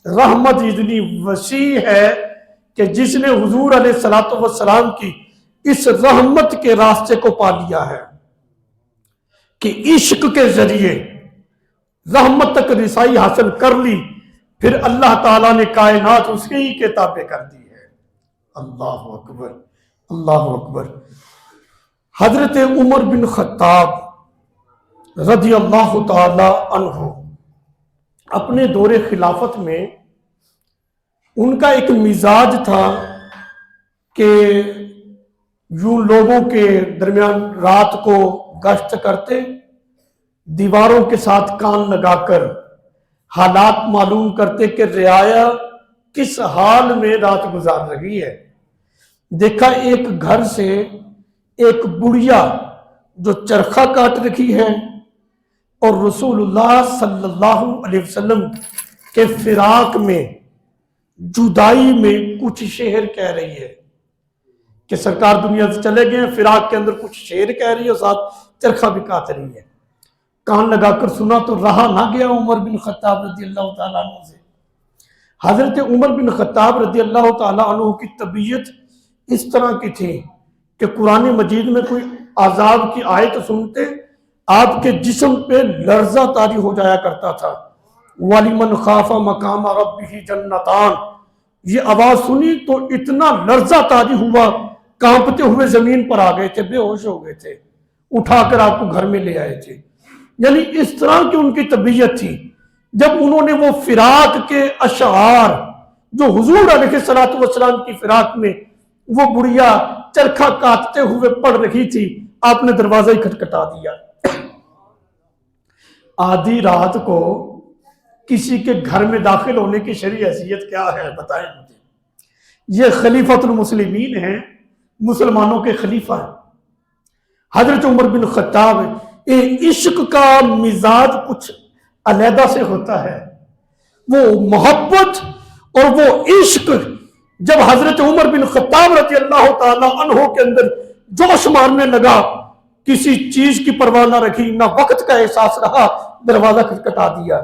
رحمت اتنی وسیع ہے کہ جس نے حضور علیہ الصلوۃ والسلام کی اس رحمت کے راستے کو پا لیا ہے کہ عشق کے ذریعے رحمت تک رسائی حاصل کر لی, پھر اللہ تعالیٰ نے کائنات اسی ہی کے تابع کر دی ہے. اللہ اکبر, اللہ اکبر. حضرت عمر بن خطاب رضی اللہ تعالی عنہ اپنے دور خلافت میں ان کا ایک مزاج تھا کہ یوں لوگوں کے درمیان رات کو گشت کرتے، دیواروں کے ساتھ کان لگا کر حالات معلوم کرتے کہ رعایا کس حال میں رات گزار رہی ہے۔ دیکھا ایک گھر سے ایک بڑھیا جو چرخہ کاٹ رکھی ہے اور رسول اللہ صلی اللہ علیہ وسلم کے فراق میں، جدائی میں کچھ شعر کہہ رہی ہے کہ سرکار دنیا سے چلے گئے ہیں، فراق کے اندر کچھ شعر کہہ رہی ہے اور ساتھ چرخہ بھی کاٹ رہی ہے۔ کان لگا کر سنا تو رہا نہ گیا عمر بن خطاب رضی اللہ تعالیٰ عنہ سے۔ حضرت عمر بن خطاب رضی اللہ تعالیٰ عنہ کی طبیعت اس طرح کی تھی کہ قرآن مجید میں کوئی عذاب کی آیت سنتے آپ کے جسم پہ لرزہ طاری ہو جایا کرتا تھا۔ وَلِمَنْ خَافَ مَقَامَ رَبِّهِ جَنَّتَانِ، یہ آواز سنی تو اتنا لرزہ طاری ہوا، کانپتے ہوئے زمین پر آ گئے تھے، بے ہوش ہو گئے تھے، اٹھا کر آپ کو گھر میں لے آئے تھے۔ یعنی اس طرح کی ان کی طبیعت تھی۔ جب انہوں نے وہ فراق کے اشعار جو حضور علیہ السلام کی فراق میں وہ بڑھیا چرخہ کاٹتے ہوئے پڑھ رہی تھی، آپ نے دروازہ ہی کھٹکھٹا دیا۔ آدھی رات کو کسی کے گھر میں داخل ہونے کی شرعی حیثیت کیا ہے بتائیں مجھے؟ یہ خلیفۃ المسلمین ہیں، مسلمانوں کے خلیفہ ہیں۔ حضرت عمر بن خطاب، عشق کا مزاج کچھ علیحدہ سے ہوتا ہے، وہ محبت اور وہ عشق جب حضرت عمر بن خطاب رضی اللہ تعالی عنہ کے اندر جوش مارنے لگا، کسی چیز کی پرواہ نہ رکھی، نہ وقت کا احساس رہا، دروازہ کھٹکھٹا دیا۔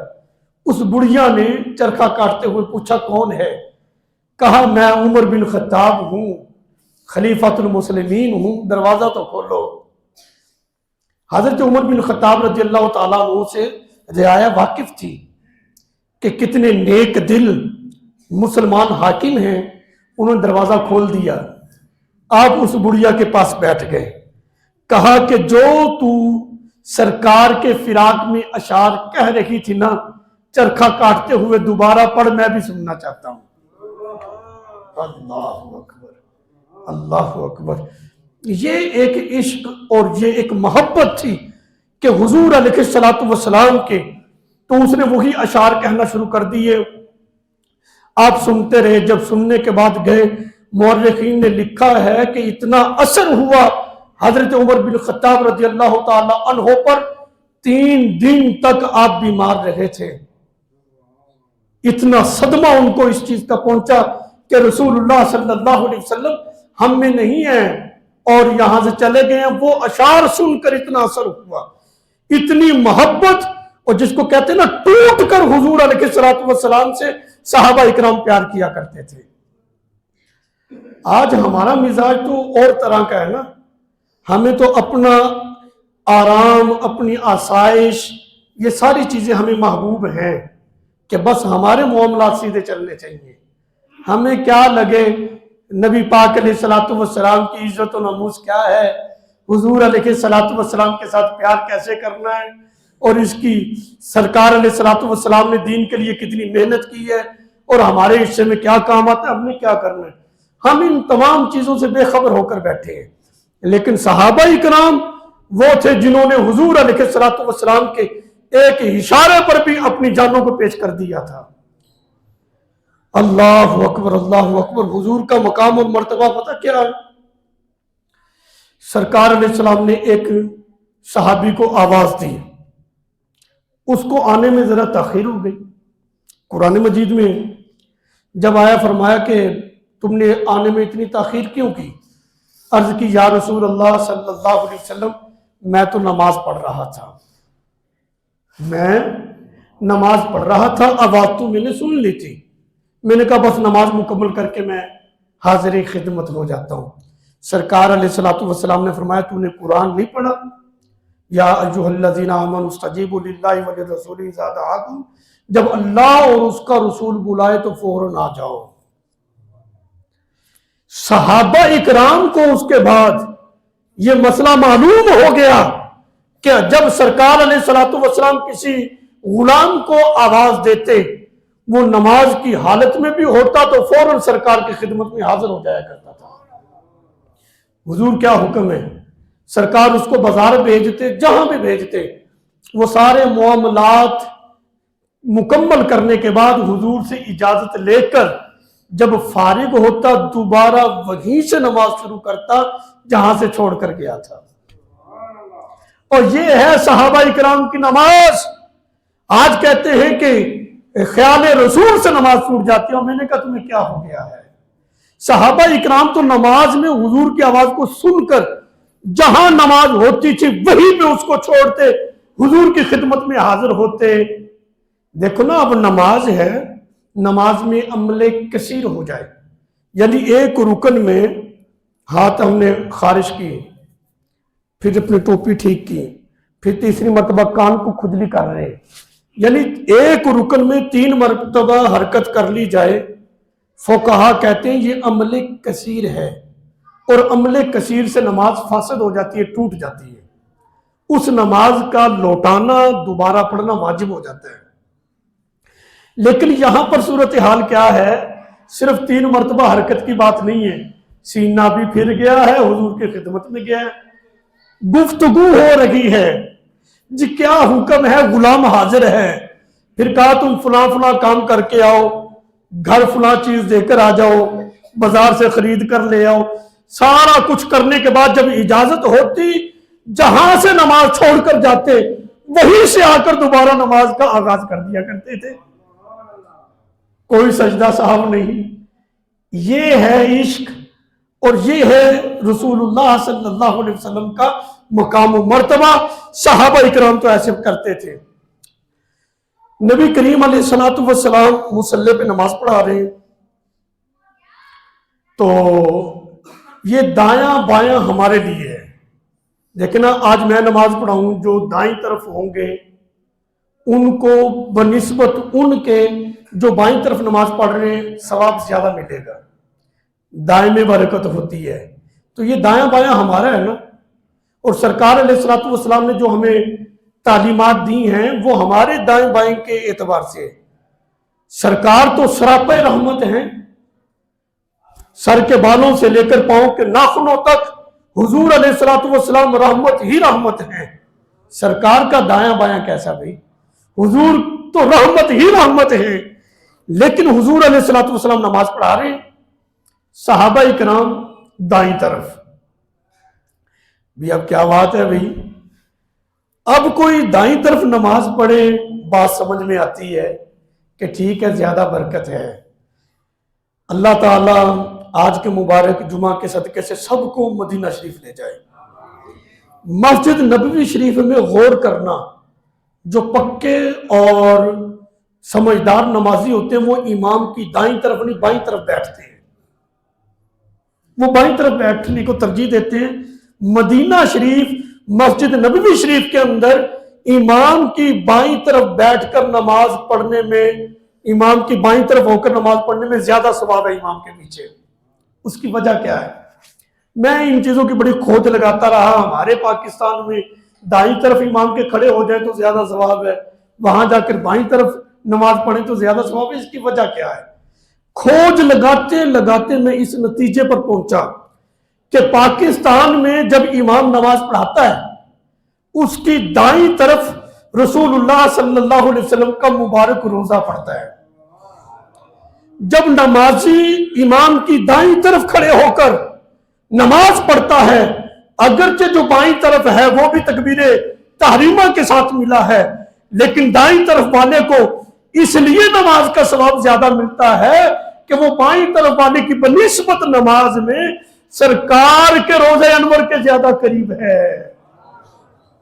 اس بڑھیا نے چرخہ کاٹتے ہوئے پوچھا کون ہے؟ کہا میں عمر بن خطاب ہوں، خلیفۃ المسلمین ہوں، دروازہ تو کھولو۔ حضرت عمر بن خطاب رضی اللہ تعالیٰ عنہ سے رعایا واقف تھی کہ کتنے نیک دل مسلمان حاکم ہیں، انہوں نے دروازہ کھول دیا۔ آپ اس بڑھیا کے پاس بیٹھ گئے، کہا کہ جو تو سرکار کے فراق میں اشعار کہہ رہی تھی نا، چرخہ کاٹتے ہوئے دوبارہ پڑھ، میں بھی سننا چاہتا ہوں۔ اللہ اکبر، اللہ اکبر۔ یہ ایک عشق اور یہ ایک محبت تھی کہ حضور علیہ السلام کے، تو اس نے وہی اشعار کہنا شروع کر دیے۔ آپ سنتے رہے، جب سننے کے بعد گئے، مورخین نے لکھا ہے کہ اتنا اثر ہوا حضرت عمر بن خطاب رضی اللہ تعالی عنہ پر، 3 دن تک آپ بیمار رہے تھے۔ اتنا صدمہ ان کو اس چیز کا پہنچا کہ رسول اللہ صلی اللہ علیہ وسلم ہم میں نہیں ہیں اور یہاں سے چلے گئے ہیں۔ وہ اشعار سن کر اتنا اثر ہوا، اتنی محبت، اور جس کو کہتے ہیں نا ٹوٹ کر حضور علیہ السلام سے صحابہ اکرام پیار کیا کرتے تھے۔ آج ہمارا مزاج تو اور طرح کا ہے نا، ہمیں تو اپنا آرام، اپنی آسائش، یہ ساری چیزیں ہمیں محبوب ہیں کہ بس ہمارے معاملات سیدھے چلنے چاہیے، ہمیں کیا لگے نبی پاک علیہ السلام کی عزت و ناموس کیا ہے، حضور علیہ السلام کے ساتھ پیار کیسے کرنا ہے، اور اس کی سرکار علیہ السلام نے دین کے لیے کتنی محنت کی ہے اور ہمارے حصے میں کیا کام آتا ہے، ہم نے کیا کرنا ہے۔ ہم ان تمام چیزوں سے بے خبر ہو کر بیٹھے ہیں، لیکن صحابہ اکرام وہ تھے جنہوں نے حضور علیہ السلام کے ایک اشارے پر بھی اپنی جانوں کو پیش کر دیا تھا۔ اللہ اکبر، اللہ اکبر۔ حضور کا مقام اور مرتبہ پتہ کیا ہے؟ سرکار علیہ السلام نے ایک صحابی کو آواز دی، اس کو آنے میں ذرا تاخیر ہو گئی۔ قرآن مجید میں جب آیا، فرمایا کہ تم نے آنے میں اتنی تاخیر کیوں کی؟ عرض کی یا رسول اللہ صلی اللہ علیہ وسلم، میں تو نماز پڑھ رہا تھا، میں نماز پڑھ رہا تھا، آواز تو میں نے سن لی تھی، میں نے کہا بس نماز مکمل کر کے میں حاضر خدمت ہو جاتا ہوں۔ سرکار علیہ السلام نے فرمایا تو نے قرآن نہیں پڑھا؟ یا ایھا الذین آمنوا استجیبوا للہ وللرسول اذا دعاکم، جب اللہ اور اس کا رسول بلائے تو فوراً آ جاؤ۔ صحابہ اکرام کو اس کے بعد یہ مسئلہ معلوم ہو گیا کہ جب سرکار علیہ السلام کسی غلام کو آواز دیتے، وہ نماز کی حالت میں بھی ہوتا تو فوراً سرکار کی خدمت میں حاضر ہو جایا کرتا تھا۔ حضور کیا حکم ہے، سرکار اس کو بازار بھیجتے، جہاں بھی بھیجتے، وہ سارے معاملات مکمل کرنے کے بعد حضور سے اجازت لے کر جب فارغ ہوتا دوبارہ وہیں سے نماز شروع کرتا جہاں سے چھوڑ کر گیا تھا۔ اور یہ ہے صحابہ اکرام کی نماز۔ آج کہتے ہیں کہ خیال رسول سے نماز چھوٹ جاتی ہے، اور میں نے کہا تمہیں کیا ہو گیا ہے؟ صحابہ اکرام تو نماز میں حضور کی آواز کو سن کر جہاں نماز ہوتی تھی وہیں پہ اس کو چھوڑتے، حضور کی خدمت میں حاضر ہوتے۔ دیکھو نا، اب نماز ہے، نماز میں عمل کثیر ہو جائے، یعنی ایک رکن میں ہاتھ ہم نے خارج کی، پھر اپنی ٹوپی ٹھیک کی، پھر تیسری مرتبہ کان کو کھجلی کر رہے، یعنی ایک رکن میں 3 مرتبہ حرکت کر لی جائے، فقہا کہتے ہیں یہ عمل کثیر ہے، اور عمل کثیر سے نماز فاسد ہو جاتی ہے، ٹوٹ جاتی ہے، اس نماز کا لوٹانا دوبارہ پڑھنا واجب ہو جاتا ہے۔ لیکن یہاں پر صورتحال کیا ہے، صرف 3 مرتبہ حرکت کی بات نہیں ہے، سینہ بھی پھر گیا ہے، حضور کی خدمت میں گیا ہے، گفتگو ہو رہی ہے، جی کیا حکم ہے، غلام حاضر ہے، پھر کہا تم فلاں فلاں کام کر کے آؤ، گھر فلاں چیز دے کر آ جاؤ، بازار سے خرید کر لے آؤ، سارا کچھ کرنے کے بعد جب اجازت ہوتی جہاں سے نماز چھوڑ کر جاتے وہیں سے آ کر دوبارہ نماز کا آغاز کر دیا کرتے تھے، کوئی سجدہ صاحب نہیں۔ یہ ہے عشق، اور یہ ہے رسول اللہ صلی اللہ علیہ وسلم کا مقام و مرتبہ۔ صحابہ اکرام تو ایسے کرتے تھے۔ نبی کریم علیہ السلام مصلی پہ نماز پڑھا رہے ہیں تو یہ دایاں بایاں ہمارے لیے ہے۔ لیکن آج میں نماز پڑھاؤں، جو دائیں طرف ہوں گے ان کو بنسبت ان کے جو بائیں طرف نماز پڑھ رہے ہیں ثواب زیادہ ملے گا، دائیں میں برکت ہوتی ہے۔ تو یہ دایاں بایاں ہمارا ہے نا، اور سرکار علیہ السلام نے جو ہمیں تعلیمات دی ہیں وہ ہمارے دائیں بائیں کے اعتبار سے، سرکار تو سراپے رحمت ہیں، سر کے بالوں سے لے کر پاؤں کے ناخنوں تک حضور علیہ السلام رحمت ہی رحمت ہیں۔ سرکار کا دایاں بایاں کیسا بھائی؟ حضور تو رحمت ہی رحمت ہے، لیکن حضور علیہ السلام نماز پڑھا رہے ہیں، صحابہ اکرام دائیں طرف۔ بھی اب کیا بات ہے بھائی، اب کوئی دائیں طرف نماز پڑھے، بات سمجھ میں آتی ہے کہ ٹھیک ہے زیادہ برکت ہے۔ اللہ تعالیٰ آج کے مبارک جمعہ کے صدقے سے سب کو مدینہ شریف لے جائے۔ مسجد نبوی شریف میں غور کرنا، جو پکے اور سمجھدار نمازی ہوتے ہیں وہ امام کی دائیں طرف نہیں بائیں طرف بیٹھتے ہیں، وہ بائیں طرف بیٹھنے کو ترجیح دیتے ہیں۔ مدینہ شریف مسجد نبوی شریف کے اندر امام کی بائیں طرف بیٹھ کر نماز پڑھنے میں، امام کی بائیں طرف ہو کر نماز پڑھنے میں زیادہ ثواب ہے امام کے پیچھے۔ اس کی وجہ کیا ہے؟ میں ان چیزوں کی بڑی کھوج لگاتا رہا، ہمارے پاکستان میں دائیں طرف امام کے کھڑے ہو جائیں تو زیادہ ثواب ہے، وہاں جا کر بائیں طرف نماز پڑھیں تو زیادہ ثواب ہے۔ اس کی وجہ کیا ہے؟ کھوج لگاتے لگاتے میں اس نتیجے پر پہنچا کہ پاکستان میں جب امام نماز پڑھاتا ہے اس کی دائیں طرف رسول اللہ صلی اللہ علیہ وسلم کا مبارک روزہ پڑتا ہے۔ جب نمازی امام کی دائیں طرف کھڑے ہو کر نماز پڑھتا ہے، اگرچہ جو بائیں طرف ہے وہ بھی تکبیر تحریمہ کے ساتھ ملا ہے، لیکن دائیں طرف والے کو اس لیے نماز کا ثواب زیادہ ملتا ہے کہ وہ بائیں طرف والے کی بنسبت نماز میں سرکار کے روزہ انور کے زیادہ قریب ہے۔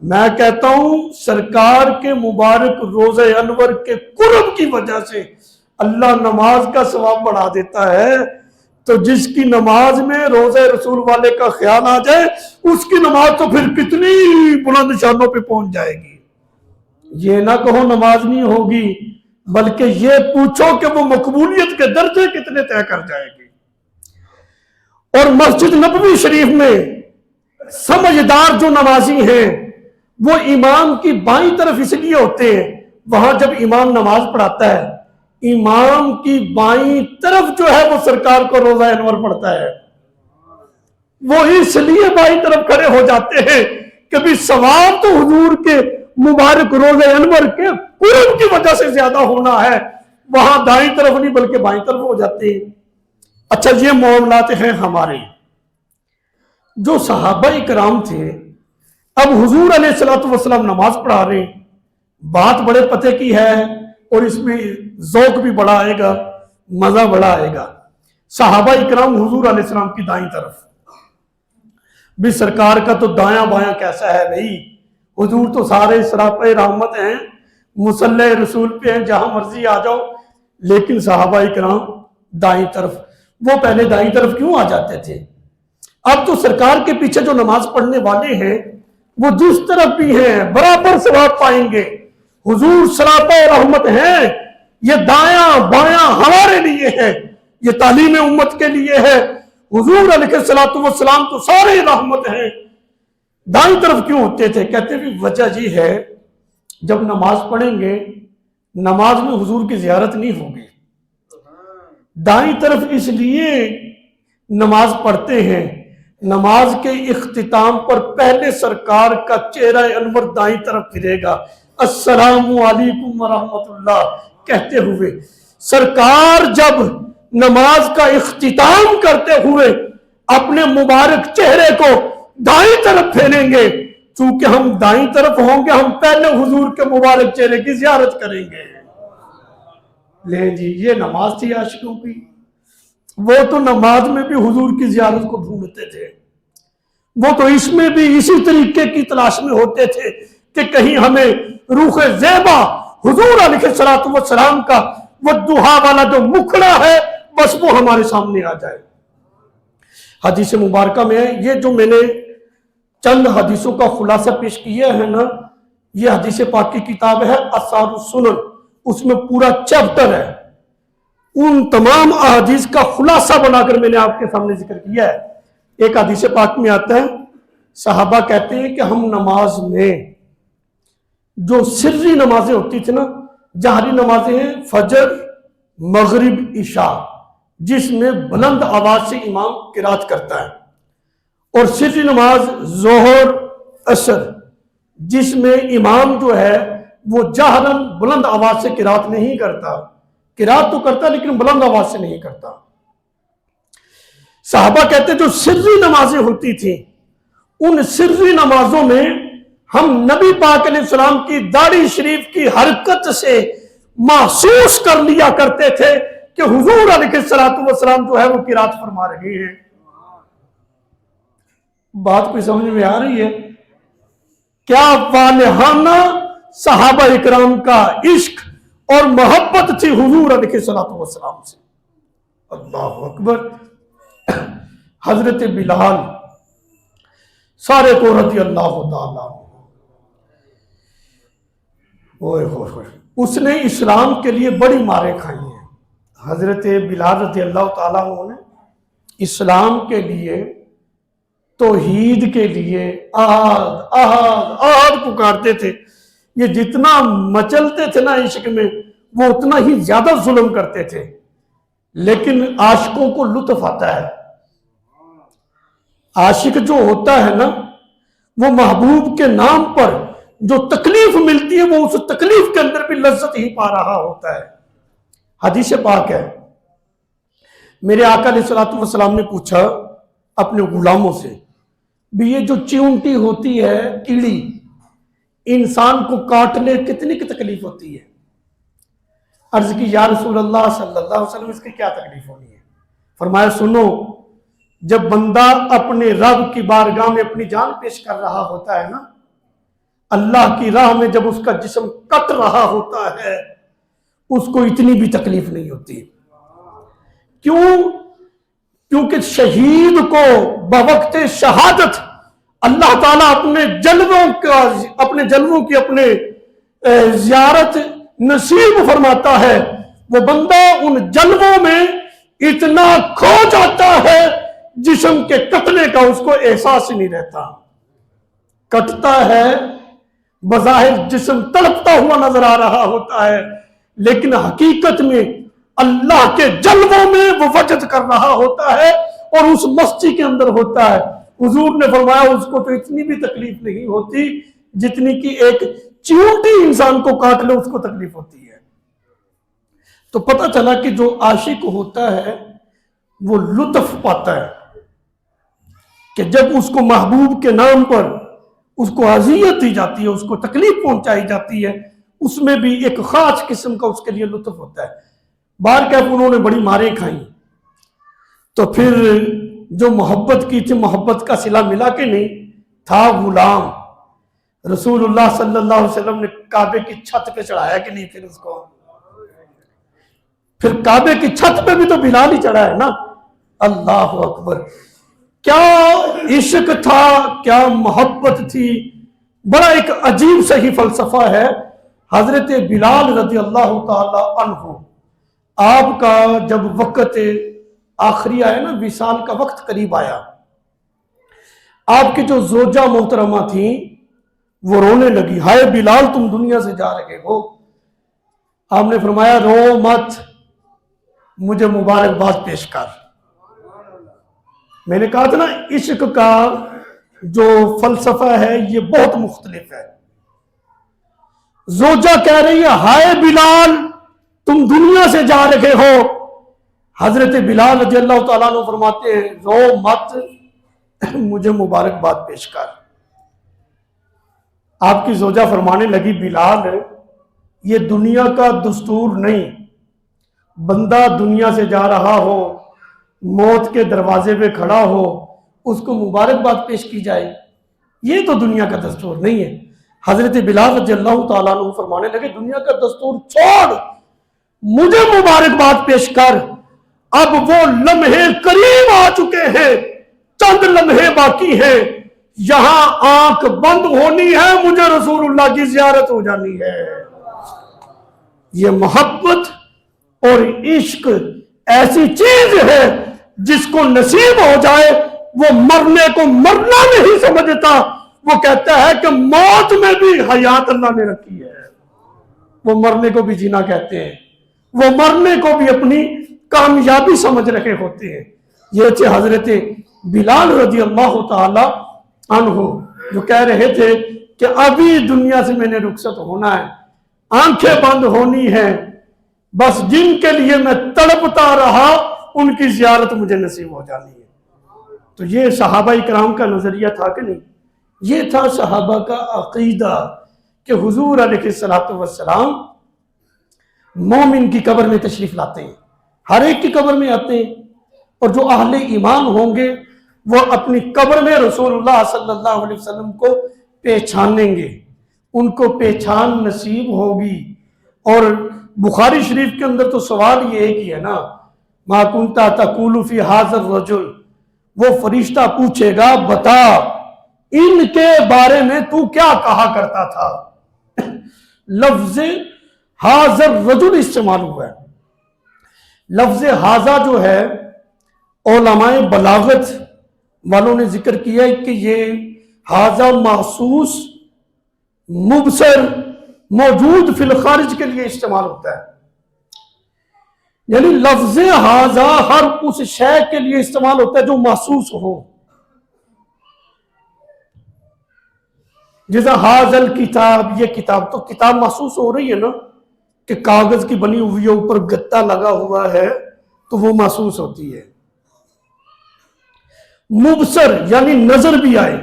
میں کہتا ہوں سرکار کے مبارک روزہ انور کے قرب کی وجہ سے اللہ نماز کا ثواب بڑھا دیتا ہے، تو جس کی نماز میں روزہ رسول والے کا خیال آ جائے اس کی نماز تو پھر کتنی بلند شانوں پہ پہنچ جائے گی۔ یہ نہ کہو نماز نہیں ہوگی، بلکہ یہ پوچھو کہ وہ مقبولیت کے درجے کتنے طے کر جائے گی۔ اور مسجد نبوی شریف میں سمجھدار جو نمازی ہیں وہ امام کی بائیں طرف اس لیے ہوتے ہیں، وہاں جب امام نماز پڑھاتا ہے، امام کی بائیں طرف جو ہے وہ سرکار کو روزہ انور پڑھتا ہے، وہ اس لیے بائیں طرف کھڑے ہو جاتے ہیں کہ بھی ثواب تو حضور کے مبارک روزہ انور کے قرب کی وجہ سے زیادہ ہونا ہے، وہاں دائیں طرف نہیں بلکہ بائیں طرف ہو جاتے ہیں۔ اچھا، یہ معاملات ہیں ہمارے۔ جو صحابہ کرام تھے، اب حضور علیہ السلام نماز پڑھا رہے ہیں، بات بڑے پتے کی ہے اور اس میں ذوق بھی بڑا آئے گا، مزہ بڑا آئے گا۔ صحابہ کرام حضور علیہ السلام کی دائیں طرف، بھی سرکار کا تو دایاں بایاں کیسا ہے بھئی، حضور تو سارے سراپے رحمت ہیں، مصلی رسول پہ ہیں، جہاں مرضی آ جاؤ، لیکن صحابہ کرام دائیں طرف۔ وہ پہلے دائیں طرف کیوں آ جاتے تھے؟ اب تو سرکار کے پیچھے جو نماز پڑھنے والے ہیں وہ جس طرف بھی ہیں برابر ثواب پائیں گے۔ حضور سراپے رحمت ہیں، یہ دایاں بایاں ہمارے لیے ہے، یہ تعلیم امت کے لیے ہے۔ حضور علیہ السلام تو سارے رحمت ہیں، دائیں طرف کیوں ہوتے تھے؟ کہتے بھی وجہ جی ہے، جب نماز پڑھیں گے نماز میں حضور کی زیارت نہیں ہوگی۔ دائیں طرف اس لیے نماز پڑھتے ہیں، نماز کے اختتام پر پہلے سرکار کا چہرہ انور دائیں طرف پھرے گا، السلام علیکم ورحمت اللہ کہتے ہوئے۔ سرکار جب نماز کا اختتام کرتے ہوئے اپنے مبارک چہرے کو دائیں طرف پھیریں گے، چونکہ ہم دائیں طرف ہوں گے، ہم پہلے حضور کے مبارک چہرے کی زیارت کریں گے۔ لے جی، یہ نماز تھی عاشقوں کی۔ وہ تو نماز میں بھی حضور کی زیارت کو ڈھونڈتے تھے، وہ تو اس میں بھی اسی طریقے کی تلاش میں ہوتے تھے کہ کہیں ہمیں روح زیبا حضور علیہ السلام کا وہ دہا والا جو مکھڑا ہے بس وہ ہمارے سامنے آ جائے۔ حدیث مبارکہ میں یہ جو میں نے چند حدیثوں کا خلاصہ پیش کیا ہے نا، یہ حدیث پاک کی کتاب ہے آثار السنن، اس میں پورا چیپٹر ہے، ان تمام احادیث کا خلاصہ بنا کر میں نے آپ کے سامنے ذکر کیا ہے۔ ایک حدیث پاک میں آتا ہے، صحابہ کہتے ہیں کہ ہم نماز میں جو سری نمازیں ہوتی تھی نا، جہری نمازیں ہیں، فجر مغرب عشاء، جس میں بلند آواز سے امام قرات کرتا ہے، اور سری نماز ظہر عصر، جس میں امام جو ہے وہ جہرن بلند آواز سے قرات نہیں کرتا، قرات تو کرتا لیکن بلند آواز سے نہیں کرتا۔ صحابہ کہتے جو سری نمازیں ہوتی تھیں، ان سری نمازوں میں ہم نبی پاک علیہ السلام کی داڑھی شریف کی حرکت سے محسوس کر لیا کرتے تھے کہ حضور علیہ السلام جو ہے وہ قرات فرما رہے ہیں۔ بات کوئی سمجھ میں آ رہی ہے؟ کیا والہانہ صحابہ اکرام کا عشق اور محبت تھی حضور علیہ السلام سے۔ اللہ اکبر۔ حضرت بلال سارے کو رضی اللہ تعالیٰ اس نے اسلام کے لیے بڑی ماریں کھائی ہیں۔ حضرت بلال رضی اللہ تعالیٰ عنہ نے اسلام کے لیے، توحید کے لیے احد احد احد پکارتے تھے۔ یہ جتنا مچلتے تھے نا عشق میں، وہ اتنا ہی زیادہ ظلم کرتے تھے، لیکن عاشقوں کو لطف آتا ہے۔ عاشق جو ہوتا ہے نا، وہ محبوب کے نام پر جو تکلیف ملتی ہے وہ اس تکلیف کے اندر بھی لذت ہی پا رہا ہوتا ہے۔ حدیث پاک ہے، میرے آقا علیہ السلام نے پوچھا اپنے غلاموں سے، بھی یہ جو چیونٹی ہوتی ہے، کیڑی، انسان کو کاٹنے کتنی کی تکلیف ہوتی ہے؟ عرض کی یا رسول اللہ صلی اللہ علیہ وسلم اس کی کیا تکلیف ہونی ہے؟ فرمایا سنو، جب بندہ اپنے رب کی بارگاہ میں اپنی جان پیش کر رہا ہوتا ہے نا، اللہ کی راہ میں جب اس کا جسم کٹ رہا ہوتا ہے، اس کو اتنی بھی تکلیف نہیں ہوتی۔ کیوں؟ کیونکہ شہید کو بوقت شہادت اللہ تعالیٰ اپنے جلووں کی اپنے زیارت نصیب فرماتا ہے۔ وہ بندہ ان جلووں میں اتنا کھو جاتا ہے، جسم کے کٹنے کا اس کو احساس ہی نہیں رہتا۔ کٹتا ہے بظاہر جسم تڑپتا ہوا نظر آ رہا ہوتا ہے، لیکن حقیقت میں اللہ کے جلووں میں وہ وجد کر رہا ہوتا ہے اور اس مستی کے اندر ہوتا ہے۔ حضور نے فرمایا اس کو تو اتنی بھی تکلیف نہیں ہوتی جتنی کہ ایک چیونٹی انسان کو کاٹ لے اس کو تکلیف ہوتی ہے۔ تو پتہ چلا کہ جو عاشق ہوتا ہے وہ لطف پاتا ہے کہ جب اس کو محبوب کے نام پر اس کو اذیت دی جاتی ہے، اس کو تکلیف پہنچائی جاتی ہے، اس میں بھی ایک خاص قسم کا اس کے لیے لطف ہوتا ہے۔ بار کیف انہوں نے بڑی ماریں کھائیں، تو پھر جو محبت کی تھی محبت کا صلہ ملا کہ نہیں تھا؟ غلام رسول اللہ صلی اللہ علیہ وسلم نے کعبے کی چھت پہ چڑھایا کہ نہیں؟ پھر اس کو پھر کعبے کی چھت پہ بھی تو بلال ہی چڑھا ہے نا۔ اللہ اکبر، کیا عشق تھا، کیا محبت تھی، بڑا ایک عجیب سا ہی فلسفہ ہے۔ حضرت بلال رضی اللہ تعالی عنہ، آپ کا جب وقت آخری آیا نا، وصال کا وقت قریب آیا، آپ کی جو زوجہ محترمہ تھیں وہ رونے لگی، ہائے بلال تم دنیا سے جا رہے ہو۔ آپ نے فرمایا رو مت، مجھے مبارکباد پیش کر۔ میں نے کہا تھا نا عشق کا جو فلسفہ ہے یہ بہت مختلف ہے۔ زوجہ کہہ رہی ہے ہائے بلال تم دنیا سے جا رہے ہو، حضرت بلال رضی اللہ تعالیٰ عنہ فرماتے ہیں رو مت، مجھے مبارکباد پیش کر۔ آپ کی زوجہ فرمانے لگی بلال یہ دنیا کا دستور نہیں، بندہ دنیا سے جا رہا ہو، موت کے دروازے پہ کھڑا ہو، اس کو مبارکباد پیش کی جائے، یہ تو دنیا کا دستور نہیں ہے۔ حضرت بلال رضی اللہ تعالیٰ عنہ فرمانے لگے دنیا کا دستور چھوڑ، مجھے مبارکباد پیش کر، اب وہ لمحے قریب آ چکے ہیں، چند لمحے باقی ہیں، یہاں آنکھ بند ہونی ہے، مجھے رسول اللہ کی زیارت ہو جانی ہے۔ یہ محبت اور عشق ایسی چیز ہے جس کو نصیب ہو جائے وہ مرنے کو مرنا نہیں سمجھتا، وہ کہتا ہے کہ موت میں بھی حیات اللہ نے رکھی ہے۔ وہ مرنے کو بھی جینا کہتے ہیں، وہ مرنے کو بھی اپنی کامیابی سمجھ رہے ہوتے ہیں۔ یہ تھے حضرت بلال رضی اللہ تعالی عنہ جو کہہ رہے تھے کہ ابھی دنیا سے میں نے رخصت ہونا ہے، آنکھیں بند ہونی ہیں، بس جن کے لیے میں تڑپتا رہا ان کی زیارت مجھے نصیب ہو جانی ہے۔ تو یہ صحابہ اکرام کا نظریہ تھا کہ نہیں؟ یہ تھا صحابہ کا عقیدہ کہ حضور علیہ السلام مومن کی قبر میں تشریف لاتے ہیں، ہر ایک کی قبر میں آتے ہیں، اور جو اہل ایمان ہوں گے وہ اپنی قبر میں رسول اللہ صلی اللہ علیہ وسلم کو پہچانیں گے، ان کو پہچان نصیب ہوگی۔ اور بخاری شریف کے اندر تو سوال یہ ایک ہی ہے نا، ما کنت تقول فی ھذا الرجل، وہ فرشتہ پوچھے گا بتا ان کے بارے میں تو کیا کہا کرتا تھا۔ لفظ ھذا الرجل استعمال ہوا ہے۔ لفظ ھذا جو ہے علماء بلاغت والوں نے ذکر کیا ہے کہ یہ ھذا محسوس مبصر موجود فی الخارج کے لیے استعمال ہوتا ہے، یعنی لفظ ھذا ہر اس شے کے لیے استعمال ہوتا ہے جو محسوس ہو، جیسا ھذا الکتاب، یہ کتاب، تو کتاب محسوس ہو رہی ہے نا کہ کاغذ کی بنی ہوئی ہے، اوپر گتا لگا ہوا ہے تو وہ محسوس ہوتی ہے۔ مبصر یعنی نظر بھی آئے،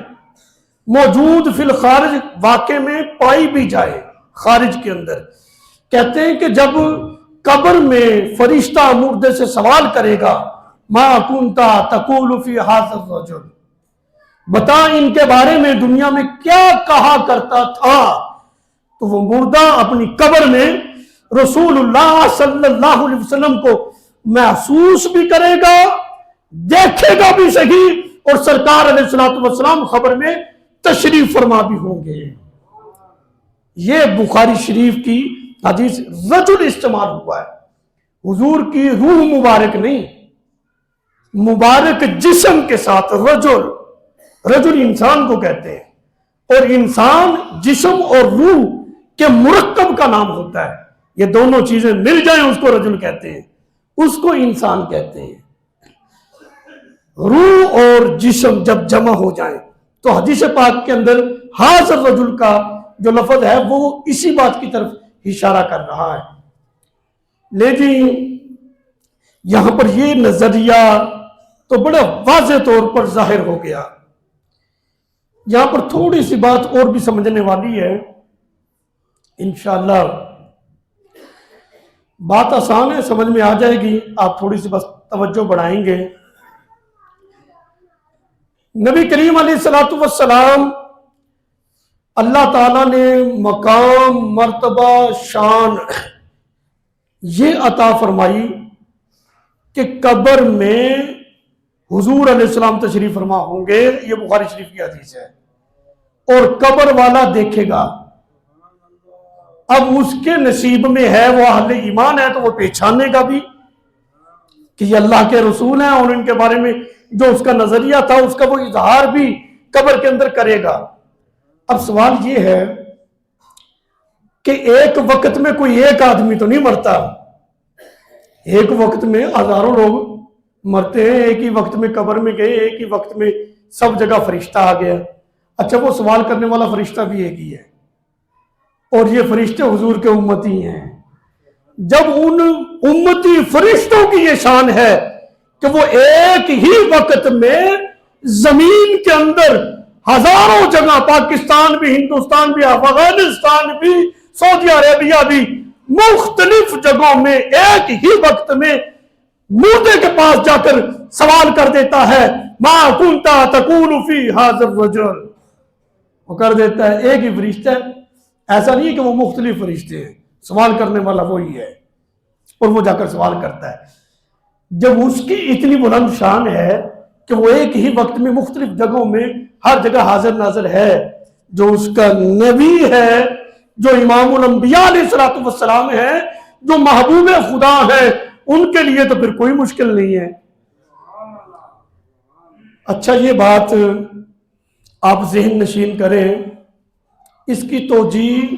موجود فی الخارج واقع میں پائی بھی جائے خارج کے اندر۔ کہتے ہیں کہ جب قبر میں فرشتہ مردے سے سوال کرے گا ما کنت تقول فی ھذا الرجل، بتا ان کے بارے میں دنیا میں کیا کہا کرتا تھا، تو وہ مردہ اپنی قبر میں رسول اللہ صلی اللہ علیہ وسلم کو محسوس بھی کرے گا، دیکھے گا بھی صحیح، اور سرکار علیہ السلام خبر میں تشریف فرما بھی ہوں گے۔ یہ بخاری شریف کی حدیث رجل استعمال ہوا ہے، حضور کی روح مبارک نہیں، مبارک جسم کے ساتھ رجل، رجل انسان کو کہتے ہیں، اور انسان جسم اور روح کے مرکب کا نام ہوتا ہے. یہ دونوں چیزیں مل جائیں اس کو رجل کہتے ہیں, اس کو انسان کہتے ہیں. روح اور جسم جب جمع ہو جائیں تو حدیث پاک کے اندر حاضر رجل کا جو لفظ ہے وہ اسی بات کی طرف اشارہ کر رہا ہے. لیکن یہاں پر یہ نظریہ تو بڑا واضح طور پر ظاہر ہو گیا. یہاں پر تھوڑی سی بات اور بھی سمجھنے والی ہے. انشاءاللہ بات آسان ہے, سمجھ میں آ جائے گی, آپ تھوڑی سی بس توجہ بڑھائیں گے. نبی کریم علیہ الصلوۃ والسلام اللہ تعالیٰ نے مقام, مرتبہ, شان یہ عطا فرمائی کہ قبر میں حضور علیہ السلام تشریف فرما ہوں گے. یہ بخاری شریف کی حدیث ہے. اور قبر والا دیکھے گا. اب اس کے نصیب میں ہے, وہ اہل ایمان ہے, تو وہ پہچانے گا بھی کہ یہ اللہ کے رسول ہیں, اور ان کے بارے میں جو اس کا نظریہ تھا اس کا وہ اظہار بھی قبر کے اندر کرے گا. اب سوال یہ ہے کہ ایک وقت میں کوئی ایک آدمی تو نہیں مرتا, ایک وقت میں ہزاروں لوگ مرتے ہیں. ایک ہی وقت میں قبر میں گئے, ایک ہی وقت میں سب جگہ فرشتہ آ گیا. اچھا, وہ سوال کرنے والا فرشتہ بھی ایک ہی ہے, اور یہ فرشتے حضور کے امتی ہیں. جب ان امتی فرشتوں کی یہ شان ہے کہ وہ ایک ہی وقت میں زمین کے اندر ہزاروں جگہ, پاکستان بھی, ہندوستان بھی, افغانستان بھی, سعودی عربیہ بھی, مختلف جگہوں میں ایک ہی وقت میں مردے کے پاس جا کر سوال کر دیتا ہے, ما کنت تقول فی ھذا الرجل, وہ کر دیتا ہے. ایک ہی فرشتہ ہے, ایسا نہیں ہے کہ وہ مختلف فرشتے ہیں, سوال کرنے والا وہی ہے, اور وہ جا کر سوال کرتا ہے. جب اس کی اتنی بلند شان ہے کہ وہ ایک ہی وقت میں مختلف جگہوں میں ہر جگہ حاضر ناظر ہے, جو اس کا نبی ہے, جو امام الانبیاء علیہ الصلوۃ والسلام ہے, جو محبوب خدا ہے, ان کے لیے تو پھر کوئی مشکل نہیں ہے. اچھا, یہ بات آپ ذہن نشین کریں. اس کی توجیہ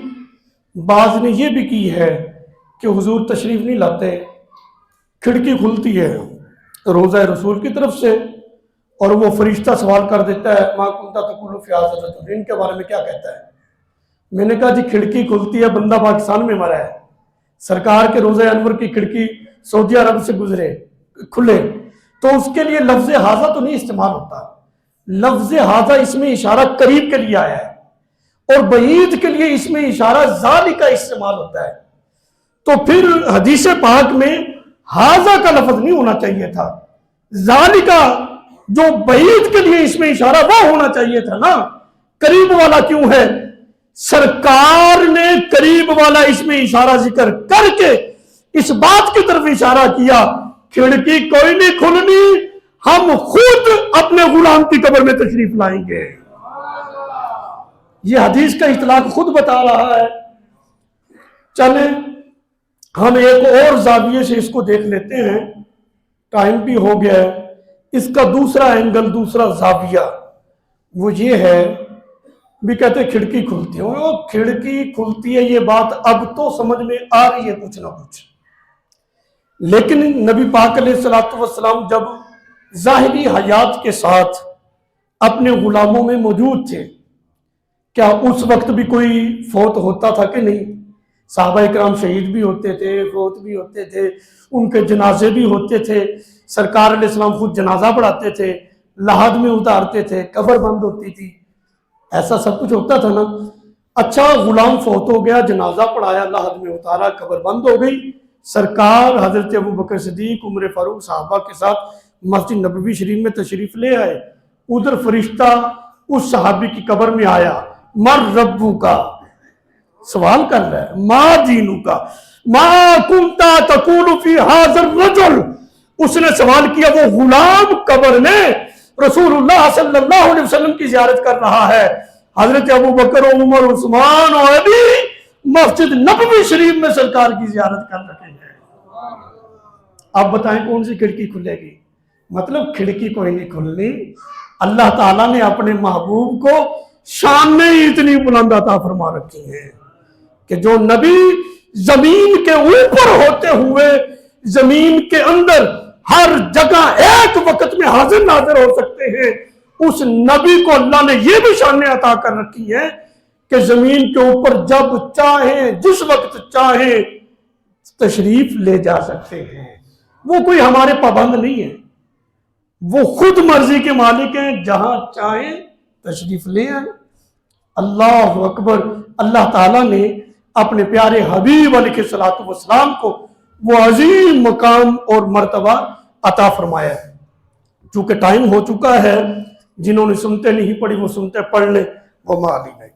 بعض نے یہ بھی کی ہے کہ حضور تشریف نہیں لاتے, کھڑکی کھلتی ہے روضہ رسول کی طرف سے, اور وہ فرشتہ سوال کر دیتا ہے, ما کنت تقول فی ھذا الرجل, ان کے بارے میں کیا کہتا ہے. میں نے کہا جی کھڑکی کھلتی ہے, بندہ پاکستان میں مرا ہے, سرکار کے روضہ انور کی کھڑکی سعودی عرب سے گزرے کھلے, تو اس کے لیے لفظ ھذا تو نہیں استعمال ہوتا. لفظ ھذا اس میں اشارہ قریب کے لیے آیا ہے, اور بعید کے لیے اس میں اشارہ ذالک کا استعمال ہوتا ہے. تو پھر حدیث پاک میں ھذا کا لفظ نہیں ہونا چاہیے تھا, ذالک جو بعید کے لیے اس میں اشارہ وہ ہونا چاہیے تھا نا. قریب والا کیوں ہے؟ سرکار نے قریب والا اس میں اشارہ ذکر کر کے اس بات کی طرف اشارہ کیا, کھڑکی کوئی نہیں کھلنی, ہم خود اپنے غلام کی قبر میں تشریف لائیں گے. یہ حدیث کا اطلاق خود بتا رہا ہے. چلیں ہم ایک اور زاویے سے اس کو دیکھ لیتے ہیں, ٹائم بھی ہو گیا ہے. اس کا دوسرا اینگل, دوسرا زاویہ وہ یہ ہے, بھی کہتے ہیں کھڑکی کھلتی ہے. وہ کھڑکی کھلتی ہے, یہ بات اب تو سمجھ میں آ رہی ہے کچھ نہ کچھ, لیکن نبی پاک علیہ الصلوۃ والسلام جب ظاہری حیات کے ساتھ اپنے غلاموں میں موجود تھے, کیا اس وقت بھی کوئی فوت ہوتا تھا کہ نہیں؟ صحابہ اکرام شہید بھی ہوتے تھے, فوت بھی ہوتے تھے, ان کے جنازے بھی ہوتے تھے. سرکار علیہ السلام خود جنازہ پڑھاتے تھے, لحد میں اتارتے تھے, قبر بند ہوتی تھی, ایسا سب کچھ ہوتا تھا نا. اچھا, غلام فوت ہو گیا, جنازہ پڑھایا, لحد میں اتارا, قبر بند ہو گئی. سرکار حضرت ابوبکر صدیق, عمر فاروق صحابہ کے ساتھ مسجد نبوی شریف میں تشریف لے آئے. ادھر فرشتہ اس صحابی کی قبر میں آیا, مر ربو کا سوال کر رہا ہے, ما دینو کا, ما کنتا تقول فی ھذا الرجل. اس نے سوال کیا, وہ غلام قبر میں رسول اللہ صلی اللہ علیہ وسلم کی زیارت کر رہا ہے. حضرت ابوبکر و عمر عثمان و علی مسجد نبوی شریف میں سرکار کی زیارت کر رہے ہیں. آپ بتائیں کون سی کھڑکی کھلے گی؟ مطلب کھڑکی کوئی نہیں کھلنی. اللہ تعالیٰ نے اپنے محبوب کو شان ہی اتنی بلند عطا فرما رکھی ہیں کہ جو نبی زمین کے اوپر ہوتے ہوئے زمین کے اندر ہر جگہ ایک وقت میں حاضر ناظر ہو سکتے ہیں، اس نبی کو اللہ نے یہ بھی شان عطا کر رکھی ہے کہ زمین کے اوپر جب چاہیں جس وقت چاہیں تشریف لے جا سکتے ہیں۔ وہ کوئی ہمارے پابند نہیں ہے، وہ خود مرضی کے مالک ہیں، جہاں چاہیں تشریف لے آئیں۔ اللہ اکبر۔ اللہ تعالیٰ نے اپنے پیارے حبیب علیہ الصلوۃ والسلام کو وہ عظیم مقام اور مرتبہ عطا فرمایا ہے۔ چونکہ ٹائم ہو چکا ہے، جنہوں نے سنتے نہیں پڑھی وہ سنتے پڑھ لیں، وہ مالی نہیں۔